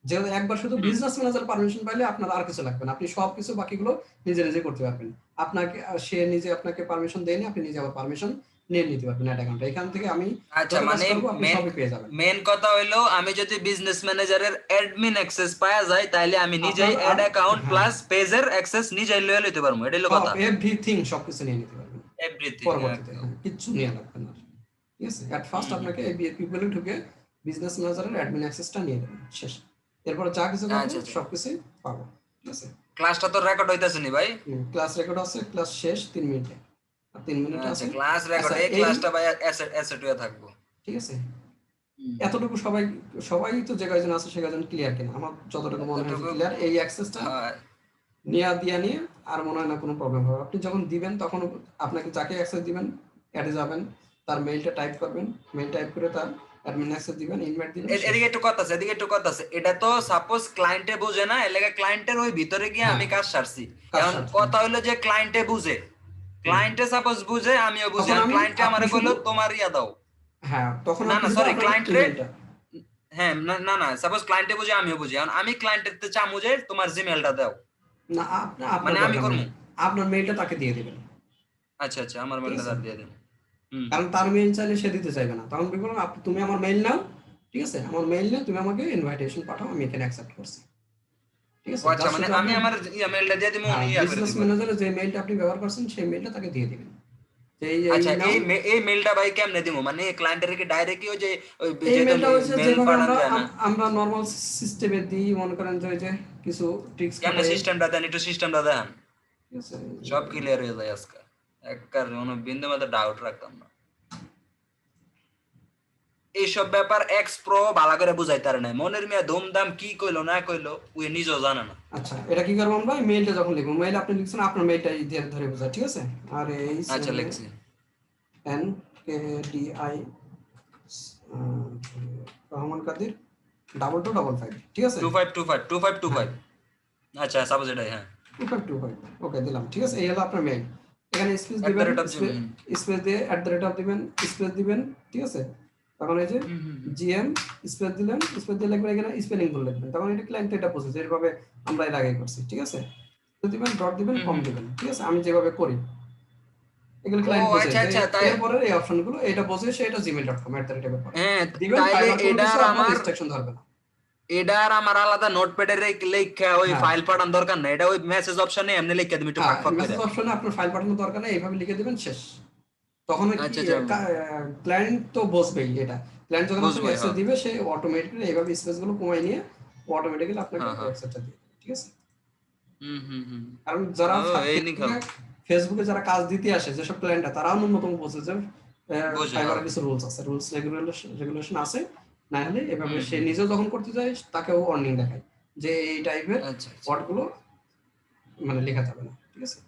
যেহেতু একবার শুধু হুম। বিজনেস ম্যানেজার পারমিশন পাইলে আপনার আর কিছু লাগবে না, আপনি সব কিছু বাকিগুলো নিজে নিজে করতে পারবেন। আপনাকে সে নিজে আপনাকে পারমিশন দেয়নি, আপনি নিজে আবার পারমিশন নিয়ে নিতে পারবেন অ্যাড অ্যাকাউন্টে। এখান থেকে আমি আচ্ছা, যত কাজ মানে করবো আপনি মেন সবই পেয়ে যাবেন। মেন কথা হইলো, আমি যদি বিজনেস ম্যানেজারের অ্যাডমিন অ্যাক্সেস পাওয়া যায়, তাহলে আমি নিজেই আপনার আর অ্যাড অ্যাকাউন্ট হ্যাঁ প্লাস পেজের অ্যাক্সেস নিজেই লয়ে লইতে পারবো, এটা হলো সব কথা। এভরিথিং সবকিছু নিয়ে নিতে পারবেন এভরিথিং পরবর্তীতে, একদম। হ্যাঁ কিচ্ছু নিয়ে লাগবে না, ঠিক আছে। অ্যাট ফার্স্ট হুম। আপনাকে এই পিপলে ঢুকে বিজনেস ম্যানেজারের অ্যাডমিন অ্যাক্সেসটা নিয়ে দেবেন, শেষ। এরপর যা কিছু করবো আচ্ছা আচ্ছা, সবকিছুই পাবো, ঠিক আছে। ক্লাসটা তো রেকর্ড হইতাছে নি ভাই? ক্লাস রেকর্ড আছে, ক্লাস শেষ 3 মিনিটে, আর 3 মিনিট আচ্ছা, আছে। ক্লাস আচ্ছা রেকর্ড, এই এই ক্লাসটা ভাই অ্যাসেট অ্যাসেট হয়ে থাকবো। ঠিক আছে, হুম। এতটুকু সবাই সবাই তো যে কয়জন আছে সে কয়জন ক্লিয়ার কিনা, আমার যতটুকু মনে হয় এতটুকু, ক্লিয়ার। এই অ্যাক্সেসটা হ্যাঁ। নিয়ে আর মনে হয় না কোনো প্রবলেম হবে। আপনি যখন দিবেন তখন আপনাকে যাকে অ্যাক্সেস দিবেন অ্যাডে যাবেন, তার মেইলটা টাইপ করবেন, মেইল টাইপ করে তার অ্যাডমিন অ্যাক্সেস দিবেন, ইনভাইট দিবেন, শেষ। এদিকে একটু কথা আছে, এদিকে একটু কথা আছে, এটা তো সাপোজ ক্লায়েন্টে বুঝে না, এর লাগে ক্লায়েন্টের ওই ভিতরে গিয়ে হ্যাঁ আমি কাজ সারছি। কাজ এখন সারছে, কথা হইলো যে ক্লায়েন্টে বুঝে, হুম। ক্লায়েন্টে সাপোজ বুঝে, আমিও বুঝি, তখন এখন আমি ক্লায়েন্টে আপনি আমারে শুধু কইলো তোমার ইয়া দাও। হ্যাঁ তখন না আপনি না শুধু সরি, আপনার ক্লায়েন্ট রে, ইমেলটা হ্যাঁ না না না, সাপোজ ক্লায়েন্টে বুঝে আমিও বুঝি, এখন আমি ক্লায়েন্টের তে চামু যে তোমার জিমেলটা দাও, না আপনার মানে আমি দরকার নেই, করবো। আপনার মেইলটা তাকে দিয়ে দিবেন, আচ্ছা আচ্ছা, আমার ঠিক মেলটা আছে। তার দিয়ে দিন। হুম। কারণ তার মেইল চাইলে সে দিতে চাইবে না, তখন বলবো তুমি আমার মেইল নাও, ঠিক আছে, আমার মেইল নিয়ে তুমি আমাকে ইনভাইটেশন পাঠাও, আমি এখানে অ্যাকসেপ্ট করছি, ঠিক ও আছে। আচ্ছা, জাস্ট মানে শুধু আমি আপনি আমার ইয়া মেলটা দিয়ে দিব, উনি ইয়া করে বিজনেস দিব আর কি। ম্যানেজারের যে মেইলটা আপনি ব্যবহার করছেন সেই মেইলটা তাকে দিয়ে দিবেন, যে এই আচ্ছা, নাও। এই মেলটা ভাই কেমনে দিব, মানে ক্লায়েন্টের কি ডাইরেক্টলি ওই যে ওই এই যেটা মেইলটা হচ্ছে মেল যেভাবে পাঠান আমরা যায় না? আমরা নরমাল সিস্টেমে দিই, মনে করেন যে ওই যে কিছু ট্রিক্স কেমনে খাটাই, সিস্টেমটা দেন, একটু সিস্টেমটা দেন, ঠিক আছে। সব ক্লিয়ার হয়ে যায় আজকে, একবার কোনো বিন্দু মাত্র ডাউট রাখতাম না। এইসব ব্যাপার এক্স প্রো ভালো করে বুঝাইতে পারে না, মনের মিয়া ধুমধাম কি কইলো না কইলো ওই নিজেও জানে না। আচ্ছা এটা কি করবো আমরা, মেইলটা যখন লিখবো, মেইল আপনি লিখছেন আপনার মেইলটা দিয়ে ধরে বোঝা, ঠিক আছে। আর এই আচ্ছা, লিখছি। N K D I Rahman Kadir 2225, ঠিক আছে। 2525 হ্যাঁ আচ্ছা, সাপোজ এটাই, হ্যাঁ। 2525 ওকে দিলাম, ঠিক আছে। এই হলো আপনার মেইল, এখানে স্পেস এট দ্য দিবেন, রেট অফ জিম। স্পেস দিয়ে অ্যাট দ্য রেট অফ দিবেন, স্পেস দিবেন, ঠিক আছে। তখন এই যে জিএম স্পেস দিলেন, স্পেস দিয়ে লিখবেন এখানে স্পেলিং ভুল লিখবেন, তখন এটা ক্লায়েন্ট এটা বুঝে যে এইভাবে আমরা এর আগে করছি, ঠিক আছে। দিবেন ডট দিবেন কম দিবেন, ঠিক আছে, আমি যেভাবে করি এগুলো ও ক্লায়েন্ট বোঝে আচ্ছা যে আচ্ছা, তাই। এরপরের এই অপশনগুলো এটা বোঝে, সেটা gmail.com @ব্যাপার হ্যাঁ, দিবেন, তাইলে ফাইবার কোনো কিছু এটার আপনার আমার, রেস্ট্রিকশন ধরবে না। এটার আমার আলাদা নোটপ্যাডে লেখা ওই হ্যাঁ ফাইল পাঠান দরকার নাই, এটা ওই মেসেজ অপশনে এমনি লিখে দিবি একটু হ্যাঁ ফাঁক ফাঁক করে। মেসেজ অপশনে আপনার ফাইল পাঠানোর দরকার নেই, এইভাবে লিখে দিবেন, শেষ। তখন কি আচ্ছা আচ্ছা, ক্লায়েন্ট তো বুঝবেই এটা, ক্লায়েন্ট যখন আপনাকে বুঝবো, অ্যাক্সেস হ্যাঁ। দিবে সে অটোমেটিক্যালি এইভাবে স্পেস গুলো কমায় নিয়ে অটোমেটিক্যালি আপনাকে হ্যাঁ হ্যাঁ। অ্যাক্সেসটা দিবে, ঠিক আছে। হুম। কারণ যারা ও এই নি খাল, ফেসবুকে যারা কাজ দিতে আসে যেসব ক্লায়েন্টরা, তারাও ন্যূনতম বোঝে যে বুঝে, ফাইবারের হ্যাঁ। কিছু রুলস আছে, রুলস রেগুলেশন আছে, না হলে এভাবে সে হুম। নিজেও যখন করতে যায় তাকেও ওয়ার্নিং দেখায় যে এই টাইপের আচ্ছা আচ্ছা। ওয়ার্ডগুলো মানে লেখা যাবে না, ঠিক আছে।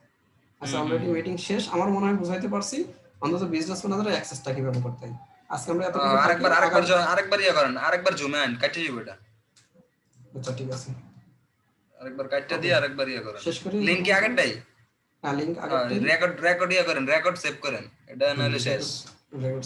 আচ্ছা অলরেডি হুম। মিটিং শেষ, আমার মনে হয় বুঝাইতে পারছি অন্তত বিজনেস ম্যানেজারের অ্যাক্সেসটা কিভাবে করতে হয়। আজকে আমরা এতটুকু থাকি, আরেকবার আগামী আরেকবার ইয়ে করেন, আরেকবার জুমে আন, কাটিয়ে যাবো এটা, আচ্ছা ঠিক আছে আরেকবার কাটটা ওকে দিয়ে আরেকবার ইয়ে করেন। শেষ করি লিঙ্ক কি আগেরটাই? হ্যাঁ লিঙ্ক আগেরটাই রেকর্ড ইয়ে করেন, রেকর্ড সেভ করেন, এটা নাহলে শেষ। রেকর্ড